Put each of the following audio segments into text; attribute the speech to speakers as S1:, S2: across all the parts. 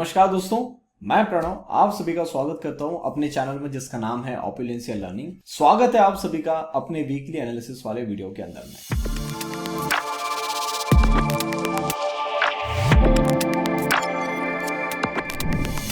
S1: नमस्कार दोस्तों, मैं प्रणव आप सभी का स्वागत करता हूं अपने चैनल में जिसका नाम है ऑपुलेंसिया लर्निंग। स्वागत है आप सभी का अपने वीकली एनालिसिस वाले वीडियो के अंदर में।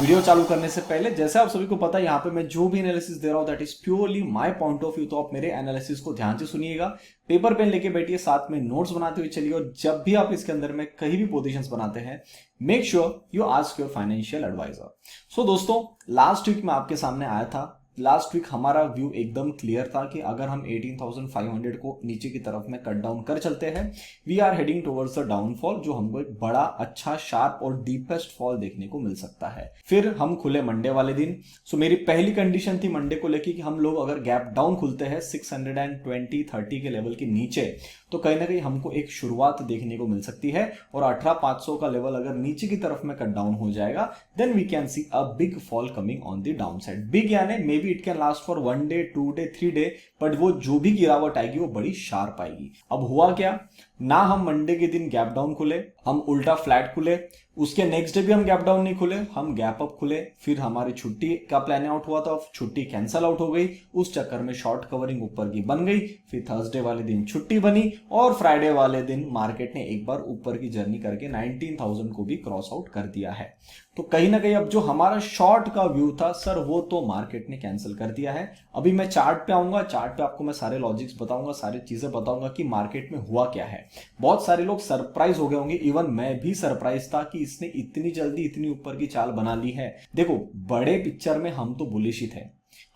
S1: वीडियो चालू करने से पहले जैसे आप सभी को पता है यहाँ पे मैं जो भी एनालिसिस दे रहा हूँ that is purely my point of view, तो आप मेरे एनालिसिस को ध्यान से सुनिएगा, पेपर पेन लेके बैठिए, साथ में नोट्स बनाते हुए चलिए और जब भी आप इसके अंदर में कहीं भी पोजीशंस बनाते हैं make sure you ask your financial adviser. So दोस्तों, लास्ट वीक में आपके सामने आया था, लास्ट वीक हमारा व्यू एकदम क्लियर था कि अगर हम 18,500 को नीचे की तरफ में कट डाउन कर चलते हैं we are heading towards a downfall, जो हमको एक बड़ा अच्छा शार्प और डीपेस्ट फॉल देखने को मिल सकता है। फिर हम खुले मंडे वाले दिन। सो मेरी पहली कंडीशन थी मंडे को लेकर कि हम लोग अगर गैप डाउन खुलते हैं 620-30 के लेवल के नीचे तो कहीं ना कहीं हमको एक शुरुआत देखने को मिल सकती है और 18,500 का लेवल अगर नीचे की तरफ में कट डाउन हो जाएगा then we can see a big fall coming on the down side. Big यानी maybe it can last for 1 day 2 day 3 day, but वो जो भी गिरावट आएगी वो बड़ी शार्प आएगी। अब हुआ क्या, ना हम मंडे के दिन गैप डाउन खुले, हम उल्टा फ्लैट खुले, उसके नेक्स्ट डे भी हम गैप डाउन नहीं खुले, हम गैप अप खुले। फिर हमारी छुट्टी का प्लान आउट हुआ था, छुट्टी कैंसल आउट हो गई, उस चक्कर में शॉर्ट कवरिंग ऊपर की बन गई। फिर थर्सडे वाले दिन छुट्टी बनी और फ्राइडे वाले दिन मार्केट ने एक बार ऊपर की जर्नी करके 19,000 को भी क्रॉस आउट कर दिया है। तो कहीं ना कहीं अब जो हमारा शॉर्ट का व्यू था सर वो तो मार्केट ने कैंसिल कर दिया है। अभी मैं चार्ट पे आऊंगा, चार्ट पे आपको मैं सारे लॉजिक्स बताऊंगा, सारी चीजें बताऊंगा कि मार्केट में हुआ क्या है। बहुत सारे लोग सरप्राइज हो गए होंगे, इवन मैं भी सरप्राइज था कि इसने इतनी जल्दी इतनी ऊपर की चाल बना ली है। देखो, बड़े पिक्चर में हम तो बुलिश ही थे,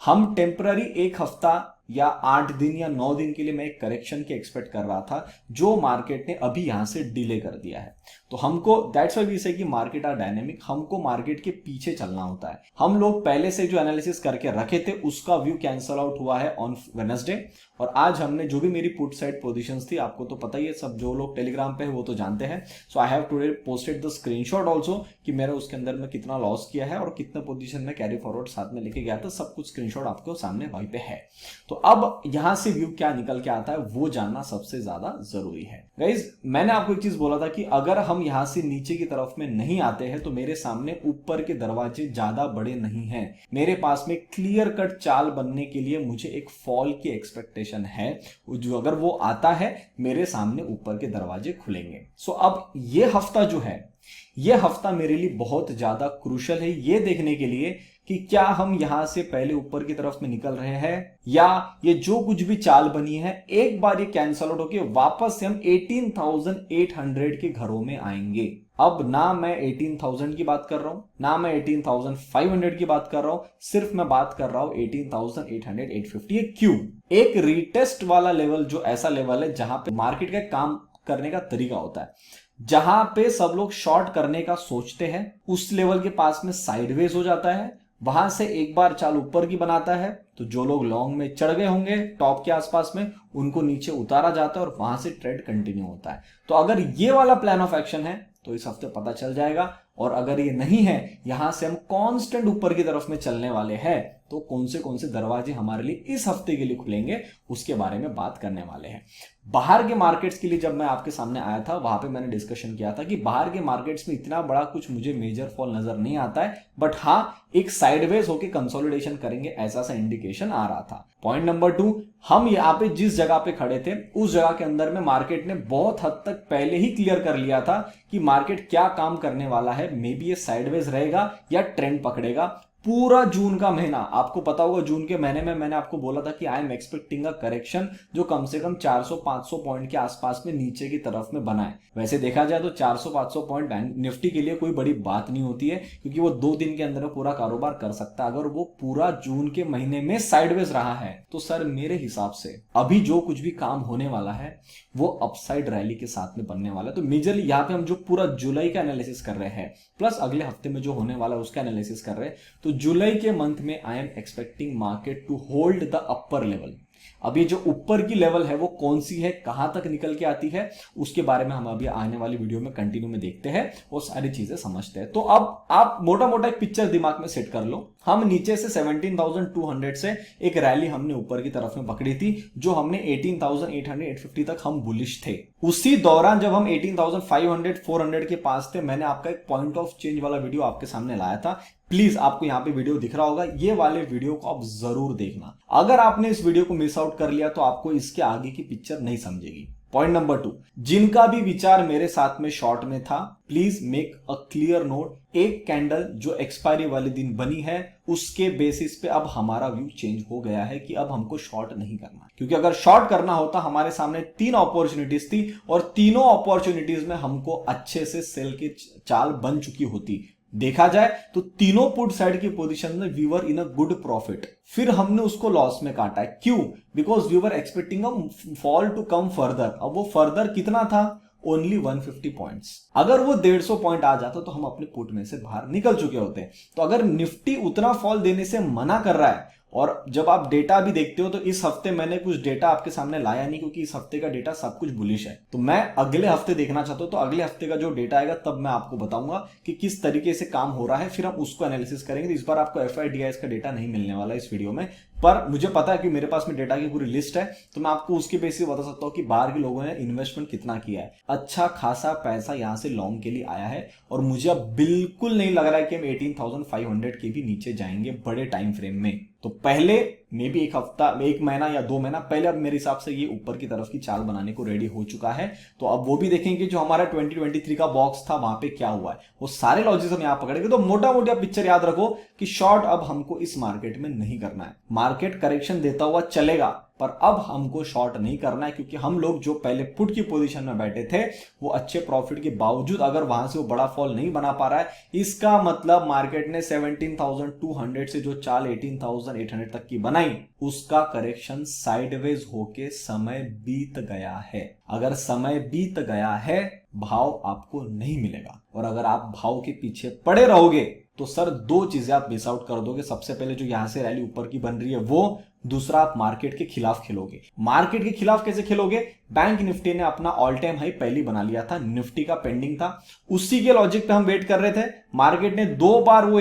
S1: हम टेम्पररी एक हफ्ता या 8 दिन या 9 दिन के लिए मैं एक करेक्शन की एक्सपेक्ट कर रहा था जो मार्केट ने अभी यहां से डिले कर दिया है। तो हमको दैट्स व्हाई वी से कि मार्केट आर डायनेमिक, हमको मार्केट के पीछे चलना होता है। हम लोग पहले से जो एनालिसिस करके रखे थे उसका व्यू कैंसल आउट हुआ है ऑन वेडनेसडे और आज हमने जो भी मेरी पुट साइड पोजीशंस थी आपको तो पता ही है, सब जो लोग टेलीग्राम पे है वो तो जानते हैं। So I have today posted the screenshot also कि मेरा उसके अंदर में कितना लॉस किया है और कितना पोजीशन में कैरी फॉरवर्ड साथ में लेके गया था, सब कुछ स्क्रीनशॉट आपको सामने वहीं पे है। तो अब यहां से व्यू क्या निकल के आता है वो जानना सबसे ज्यादा जरूरी है। गाइज, मैंने आपको एक चीज बोला था कि अगर हम यहां से नीचे की तरफ में नहीं आते हैं तो मेरे सामने ऊपर के दरवाजे ज्यादा बड़े नहीं हैं। मेरे पास में क्लियर कट चाल बनने के लिए मुझे एक फॉल की एक्सपेक्टेशन है, जो अगर वो आता है मेरे सामने ऊपर के दरवाजे खुलेंगे। सो अब ये हफ्ता जो है ये हफ्ता मेरे लिए बहुत ज्यादा क्रूशल है ये देखने के लिए कि क्या हम यहां से पहले ऊपर की तरफ में निकल रहे हैं या ये जो कुछ भी चाल बनी है एक बार ये कैंसल आउट होकर वापस से हम 18,800 के घरों में आएंगे। अब ना मैं 18,000 की बात कर रहा हूं ना मैं 18,500 की बात कर रहा हूं, सिर्फ मैं बात कर रहा हूं 18,800 850। क्यों? एक रीटेस्ट वाला लेवल जो ऐसा लेवल है जहां पे मार्केट का काम करने का तरीका होता है, जहां पे सब लोग शॉर्ट करने का सोचते हैं, उस लेवल के पास में साइडवेज हो जाता है, वहां से एक बार चाल ऊपर की बनाता है तो जो लोग लॉन्ग में चढ़ गए होंगे टॉप के आसपास में उनको नीचे उतारा जाता है और वहां से ट्रेड कंटिन्यू होता है। तो अगर ये वाला प्लान ऑफ एक्शन है तो इस हफ्ते पता चल जाएगा, और अगर ये नहीं है यहां से हम कांस्टेंट ऊपर की तरफ में चलने वाले हैं तो कौन से दरवाजे हमारे लिए इस हफ्ते के लिए खुलेंगे उसके बारे में बात करने वाले हैं। बाहर के मार्केट्स के लिए जब मैं आपके सामने आया था वहां पे मैंने डिस्कशन किया था कि बाहर के मार्केट्स में इतना बड़ा कुछ मुझे मेजर फॉल नजर नहीं आता है, बट हां एक साइडवेज होकर कंसोलिडेशन करेंगे ऐसा सा इंडिकेशन आ रहा था। पॉइंट नंबर 2, हम यहाँ पे जिस जगह पे खड़े थे उस जगह के अंदर में मार्केट ने बहुत हद तक पहले ही क्लियर कर लिया था कि मार्केट क्या काम करने वाला है। मे बी ये साइडवेज रहेगा या ट्रेंड पकड़ेगा। पूरा जून का महीना आपको पता होगा, जून के महीने में मैंने आपको बोला था कि आई एम एक्सपेक्टिंग अ करेक्शन जो कम से कम 400-500 पॉइंट के आसपास में नीचे की तरफ में बना है। वैसे देखा जाए तो 400-500 पॉइंट बैंक निफ्टी के लिए कोई बड़ी बात नहीं होती है क्योंकि वो 2 दिन के अंदर पूरा कारोबार कर सकता है। अगर वो पूरा जून के महीने में साइडवेज रहा है तो सर मेरे हिसाब से अभी जो कुछ भी काम होने वाला है वो अपसाइड रैली के साथ में बनने वाला है। तो मेजरली यहाँ पे हम जो पूरा जुलाई का एनालिसिस कर रहे हैं प्लस अगले हफ्ते में जो होने वाला है उसका एनालिसिस कर रहे हैं, तो जुलाई के मंथ में I am expecting market to hold the upper level. अब ये जो ऊपर की लेवल है वो कौन सी है, कहां तक निकल के आती है, उसके बारे में हम अभी आने वाली वीडियो में कंटिन्यू में देखते हैं और सारी चीजें समझते हैं। तो अब आप मोटा मोटा एक पिक्चर दिमाग में सेट कर लो। हम नीचे से 17,200 से एक रैली हमने ऊपर की तरफ में पकड़ी थी, जो हमने 18,800 850 तक हम बुलिश थे। उसी दौरान जब हम 18,500 400 के पास थे, मैंने आपका एक पॉइंट ऑफ चेंज वाला वीडियो आपके सामने लाया था। प्लीज आपको यहां पे वीडियो दिख रहा होगा, ये वाले वीडियो को आप जरूर देखना। अगर आपने इस वीडियो को मिस आउट कर लिया तो आपको इसके आगे की पिक्चर नहीं समझेगी। पॉइंट नंबर 2, जिनका भी विचार मेरे साथ में शॉर्ट में था, please make a clear note. एक कैंडल जो एक्सपायरी वाले दिन बनी है, उसके बेसिस पे अब हमारा व्यू चेंज हो गया है कि अब हमको शॉर्ट नहीं करना, क्योंकि अगर शॉर्ट करना होता हमारे सामने 3 अपॉर्चुनिटीज थी और तीनों अपॉर्चुनिटीज में हमको अच्छे से सेल की चाल बन चुकी होती। देखा जाए तो तीनों पुट साइड की पोजीशन में we were in a good profit, फिर हमने उसको लॉस में काटा है। क्यों? Because we were expecting a fall to come further. अब वो फर्दर कितना था? Only 150 points. अगर वो 150 पॉइंट आ जाता तो हम अपने पुट में से बाहर निकल चुके होते। तो अगर निफ्टी उतना फॉल देने से मना कर रहा है, और जब आप डेटा भी देखते हो तो इस हफ्ते मैंने कुछ डेटा आपके सामने लाया नहीं, क्योंकि इस हफ्ते का डेटा सब कुछ बुलिश है। तो मैं अगले हफ्ते देखना चाहता हूं, तो अगले हफ्ते का जो डेटा आएगा तब मैं आपको बताऊंगा कि किस तरीके से काम हो रहा है, फिर हम उसको एनालिसिस करेंगे। तो इस बार आपको FIDIS का डेटा नहीं मिलने वाला इस वीडियो में, पर मुझे पता है कि मेरे पास में डेटा की पूरी लिस्ट है, तो मैं आपको उसके बेसिस बता सकता हूं कि बाहर के लोगों ने इन्वेस्टमेंट कितना किया है। अच्छा खासा पैसा यहां से लॉन्ग के लिए आया है, और मुझे अब बिल्कुल नहीं लग रहा है कि हम 18,500 के भी नीचे जाएंगे बड़े टाइम फ्रेम में। तो पहले मे भी एक हफ्ता, 1 महीना या 2 महीना पहले अब मेरे हिसाब से ये ऊपर की तरफ की चाल बनाने को रेडी हो चुका है। तो अब वो भी देखेंगे जो हमारा 2023 का बॉक्स था वहां पे क्या हुआ है, वो सारे लॉजिक हम यहां पकड़ेंगे। तो मोटा मोटा पिक्चर याद रखो कि शॉर्ट अब हमको इस मार्केट में नहीं करना है। मार्केट करेक्शन देता हुआ चलेगा, पर अब हमको शॉर्ट नहीं करना है, क्योंकि हम लोग जो पहले पुट की पोजीशन में बैठे थे वो अच्छे प्रॉफिट के बावजूद अगर वहां से वो बड़ा फॉल नहीं बना पा रहा है, इसका मतलब मार्केट ने 17,200 से जो चाल 18,800 तक की बनाई, उसका करेक्शन साइडवेज होके समय बीत गया है। अगर समय बीत गया है, भाव आपको नहीं मिलेगा, और अगर आप भाव के पीछे पड़े रहोगे तो सर 2 चीजें आप मिस आउट कर दोगे। सबसे पहले जो यहां से रैली ऊपर की बन रही है वो, दूसरा आप मार्केट के खिलाफ खेलोगे। मार्केट के खिलाफ कैसे खेलोगे? बैंक निफ्टी ने अपना ऑल टाइम हाई पहले बना लिया था, निफ्टी का पेंडिंग था, उसी के लॉजिक पे हम वेट कर रहे थे। मार्केट ने 2 बार वो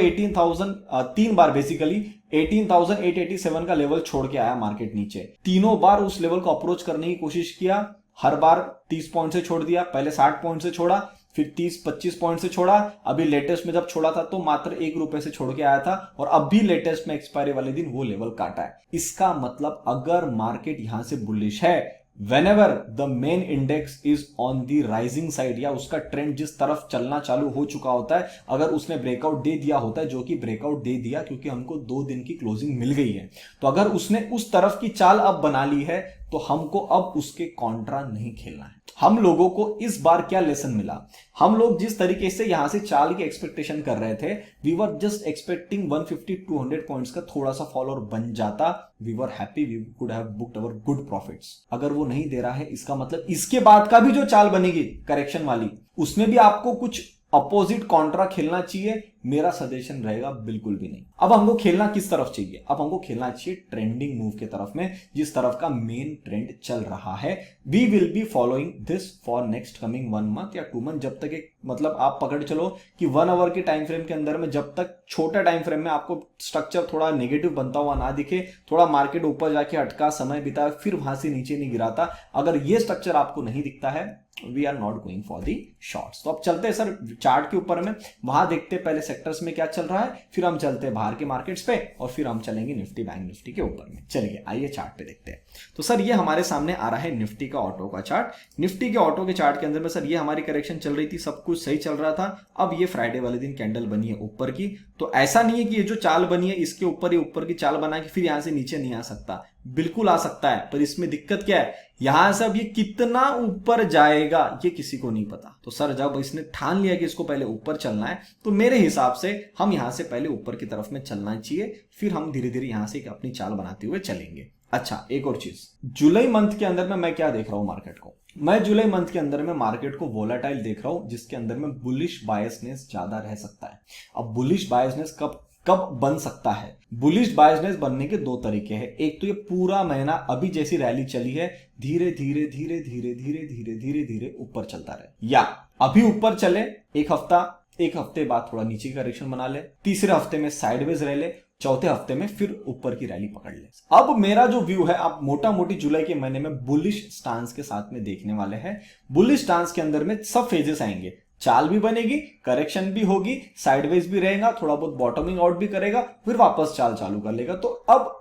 S1: 3 बार बेसिकली 18,887 का लेवल छोड़ के आया मार्केट नीचे। तीनों बार उस लेवल को अप्रोच करने की कोशिश किया, हर बार 30 पॉइंट से छोड़ दिया, पहले 60 पॉइंट से छोड़ा, फिर 30-25 पॉइंट से छोड़ा, अभी लेटेस्ट में जब छोड़ा था तो मात्र 1 रुपए से छोड़ के आया था, और अभी लेटेस्ट में एक्सपायरी वाले दिन वो लेवल काटा है। इसका मतलब अगर मार्केट यहां से बुलिश है, whenever the main index is on the rising side, या उसका ट्रेंड जिस तरफ चलना चालू हो चुका होता है, अगर उसने ब्रेकआउट दे दिया होता है, जो कि ब्रेकआउट दे दिया क्योंकि हमको 2 दिन की क्लोजिंग मिल गई है, तो अगर उसने उस तरफ की चाल अब बना ली है तो हमको अब उसके कॉन्ट्रा नहीं खेलना है। हम लोगों को इस बार क्या लेसन मिला? हम लोग जिस तरीके से यहां से चाल की एक्सपेक्टेशन कर रहे थे, we were just expecting 150-200 points का थोड़ा सा फॉल और बन जाता, we were happy, we could have booked our good profits. अगर वो नहीं दे रहा है, इसका मतलब इसके बाद का भी जो चाल बनेगी करेक्शन वाली, उसमें भी आपको कुछ अपोजिट कॉन्ट्रा खेलना चाहिए। मेरा सजेशन रहेगा बिल्कुल भी नहीं। अब हमको खेलना किस तरफ चाहिए? अब हमको खेलना चाहिए ट्रेंडिंग मूव के तरफ में, जिस तरफ का मेन ट्रेंड चल रहा है। We will be following this for next coming 1 month या 2 मंथ, जब तक एक मतलब आप पकड़ चलो कि 1 आवर के टाइम फ्रेम के अंदर में, जब तक छोटा टाइम फ्रेम में आपको स्ट्रक्चर थोड़ा नेगेटिव बनता हुआ ना दिखे, थोड़ा मार्केट ऊपर जाके अटका, समय बिताया, फिर वहां से नीचे नहीं गिराता, अगर ये स्ट्रक्चर आपको नहीं दिखता है, we are not going for the shorts. तो अब चलते हैं सर चार्ट के ऊपर में, वहां देखते हैं पहले सेक्टर्स में क्या चल रहा है, फिर हम चलते हैं बाहर के मार्केट्स पे, और फिर हम चलेंगे निफ्टी बैंक निफ्टी के ऊपर में। चलिए आइए चार्ट पे देखते हैं। तो सर ये हमारे सामने आ रहा है निफ्टी का ऑटो का चार्ट। निफ्टी के ऑटो के चार्ट के अंदर में सर ये हमारी करेक्शन चल रही थी, सब कुछ सही चल रहा था। अब ये फ्राइडे वाले दिन कैंडल बनी है ऊपर की, तो ऐसा नहीं है कि ये जो चाल बनी है इसके ऊपर ही ऊपर की चाल बना के फिर यहां से नीचे नहीं आ सकता, बिल्कुल आ सकता है, पर इसमें दिक्कत क्या है, यहां से अब ये कितना ऊपर जाएगा ये किसी को नहीं पता। तो सर जब इसने ठान लिया कि इसको पहले ऊपर चलना है, तो मेरे हिसाब से हम यहां से पहले ऊपर की तरफ में चलना चाहिए, फिर हम धीरे धीरे यहां से अपनी चाल बनाते हुए चलेंगे। अच्छा एक और चीज, जुलाई मंथ के अंदर में मैं क्या देख रहा हूं मार्केट को? मैं जुलाई मंथ के अंदर में मार्केट को वोलेटाइल देख रहा हूं, जिसके अंदर में बुलिश बायसनेस ज्यादा रह सकता है। अब बुलिश बायसनेस कब कब बन सकता है? बुलिश बायसनेस बनने के दो तरीके हैं। एक तो ये पूरा महीना अभी जैसी रैली चली है धीरे धीरे धीरे धीरे धीरे धीरे धीरे धीरे ऊपर चलता रहे, या अभी ऊपर चले एक हफ्ते बाद थोड़ा नीचे की करेक्शन बना ले, तीसरे हफ्ते में साइडवेज रह ले, चौथे हफ्ते में फिर ऊपर की रैली पकड़ ले। अब मेरा जो व्यू है, आप मोटा मोटी जुलाई के महीने में बुलिश स्टांस के साथ में देखने वाले हैं। बुलिश स्टांस के अंदर में सब फेजेस आएंगे, चाल भी बनेगी, करेक्शन भी होगी, साइडवेज भी रहेगा, थोड़ा बहुत बॉटमिंग आउट भी करेगा, फिर वापस चाल चालू कर लेगा। तो अब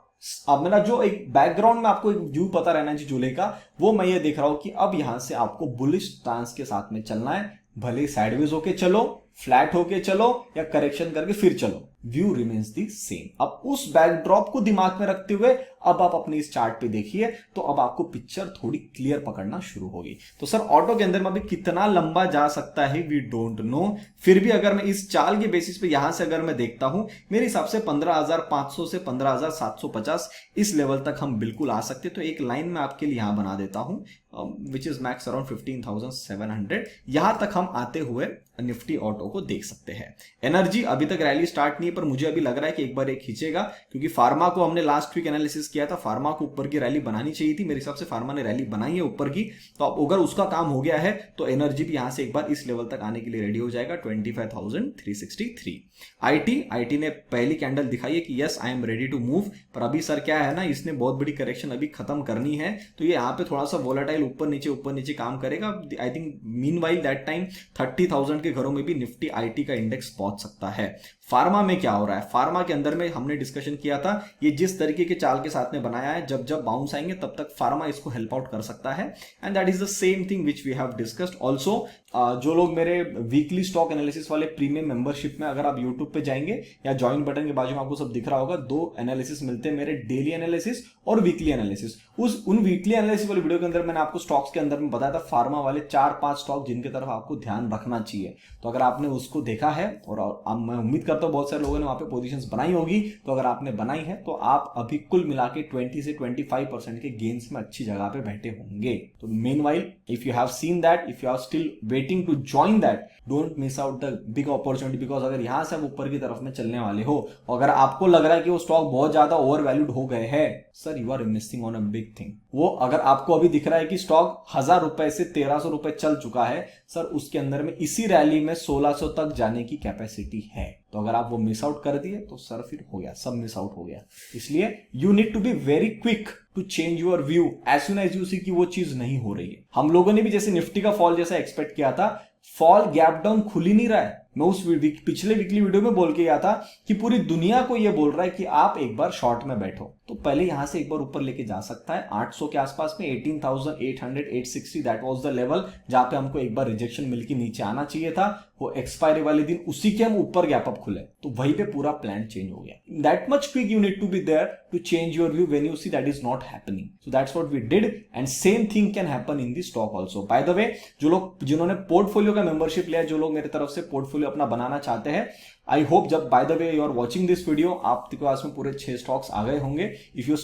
S1: मेरा जो एक बैकग्राउंड में आपको एक व्यू पता रहना चाहिए जुलाई का, वो मैं ये देख रहा हूं कि अब यहां से आपको बुलिश स्टांस के साथ में चलना है। भले साइडवेज होके चलो, फ्लैट होके चलो, या करेक्शन करके फिर चलो, व्यू रिमेन्स दी सेम। अब उस बैकड्रॉप को दिमाग में रखते हुए अब आप अपने इस चार्ट पे देखिए, तो अब आपको पिक्चर थोड़ी क्लियर पकड़ना शुरू होगी। तो सर ऑटो के अंदर में अभी कितना लंबा जा सकता है वी डोंट नो। फिर भी अगर मैं इस चाल के बेसिस पे यहां से अगर मैं देखता हूं, मेरे हिसाब से 15,500 से 15,750 इस लेवल तक हम बिल्कुल आ सकते। तो एक लाइन में आपके लिए यहां बना देता हूं, विच इज मैक्स अराउंड 15,700। यहां तक हम आते हुए निफ्टी ऑटो को देख सकते हैं। एनर्जी अभी तक रैली स्टार्ट नहीं है, पर मुझे अभी लग रहा है कि एक बार एक खींचेगा, क्योंकि फार्मा को हमने लास्ट वीक एनालिसिस किया था, फार्मा को ऊपर की रैली बनानी चाहिए थी। मेरे हिसाब से फार्मा ने रैली बनाई है ऊपर की, तो अब अगर उसका काम हो गया है तो एनर्जी भी यहां से एक बार इस लेवल तक आने के लिए रेडी हो जाएगा, 25,363। आईटी ने पहली कैंडल दिखाई है कि yes I am ready to move, पर अभी सर क्या है ना, इसने बहुत बड़ी करेक्शन अभी खत्म करनी है, तो ये यहाँ पे थोड़ा सा वोलेटाइल ऊपर नीचे काम करेगा। I think meanwhile that time 30,000 के घरों में भी निफ्टी आईटी का इंडेक्स पहुंच सकता है। फार्मा में क्या हो रहा है? फार्मा के अंदर में हमने डिस्कशन किया था, ये जिस तरीके के चाल के साथ में बनाया है, जब जब बाउंस आएंगे तब तक फार्मा इसको हेल्प आउट कर सकता है, and that is the same thing which we have discussed also. जो लोग मेरे वीकली स्टॉक एनालिसिस वाले प्रीमियम मेंबरशिप में अगर आप यूट्यूब पे जाएंगे या ज्वाइन बटन के बाजू में आपको सब दिख रहा होगा, दो एनालिसिस मिलते हैं मेरे, डेली एनालिसिस और वीकली एनालिसिस। उन वीकली एनालिसिस वाली वीडियो के अंदर मैंने आपको स्टॉक्स के अंदर में बताया था फार्मा वाले 4-5 स्टॉक जिनके तरफ आपको ध्यान रखना चाहिए। तो अगर आपने उसको देखा है, और मैं उम्मीद करता हूं बहुत सारे लोगों ने वहां पे पोजीशंस बनाई होगी, तो अगर आपने बनाई है तो आप अभी कुल मिला के 20 से 25% के गेन्स में अच्छी जगह पे बैठे होंगे। तो meanwhile if you have seen that, if you are still waiting to join that, don't miss out the big opportunity, because अगर यहां से आप ऊपर की तरफ में चलने वाले हो, अगर आपको लग रहा है कि वो स्टॉक बहुत ज्यादा ओवर वैल्यूड हो गए हैं, sir you are missing on a big thing. वो अगर आपको अभी दिख रहा है कि स्टॉक 1,000 रुपए से 1,300 रुपए चल चुका है, सर उसके अंदर में इसी रैली में 1,600 तक जाने की कैपेसिटी है। तो अगर आप वो मिस आउट कर दिए तो सर फिर हो गया, सब मिस आउट हो गया। इसलिए you need to be very quick to change your view as soon as you see कि वो चीज नहीं हो रही है। हम लोगों ने भी जैसे निफ्टी का फॉल जैसा एक्सपेक्ट किया था, फॉल गैप डाउन खुल ही नहीं रहा है। मैं उस पिछले वीकली वीडियो में बोल के गया था कि पूरी दुनिया को यह बोल रहा है कि आप एक बार शॉर्ट में बैठो, तो पहले यहां से एक बार ऊपर लेके जा सकता है 800 के आसपास में, 18,800 860 दैट वाज द लेवल जहां पे हमको एक बार रिजेक्शन मिलके नीचे आना चाहिए था। वो एक्सपायरी वाले दिन उसी के हम ऊपर गैप अप खुले, तो वहीं पे पूरा प्लान चेंज हो गया। That much quick you need to be there to change your view when you see that is not happening. So that's what we did, and same thing can happen in the stock also. By the way, जो लोग जिन्होंने portfolio का membership लिया, जो लोग मेरे तरफ से पोर्टफोलियो अपना बनाना चाहते हैं, आई होप जब by the way you are watching this video, आपके पास में पूरे 6 स्टॉक्स आ गए होंगे। If you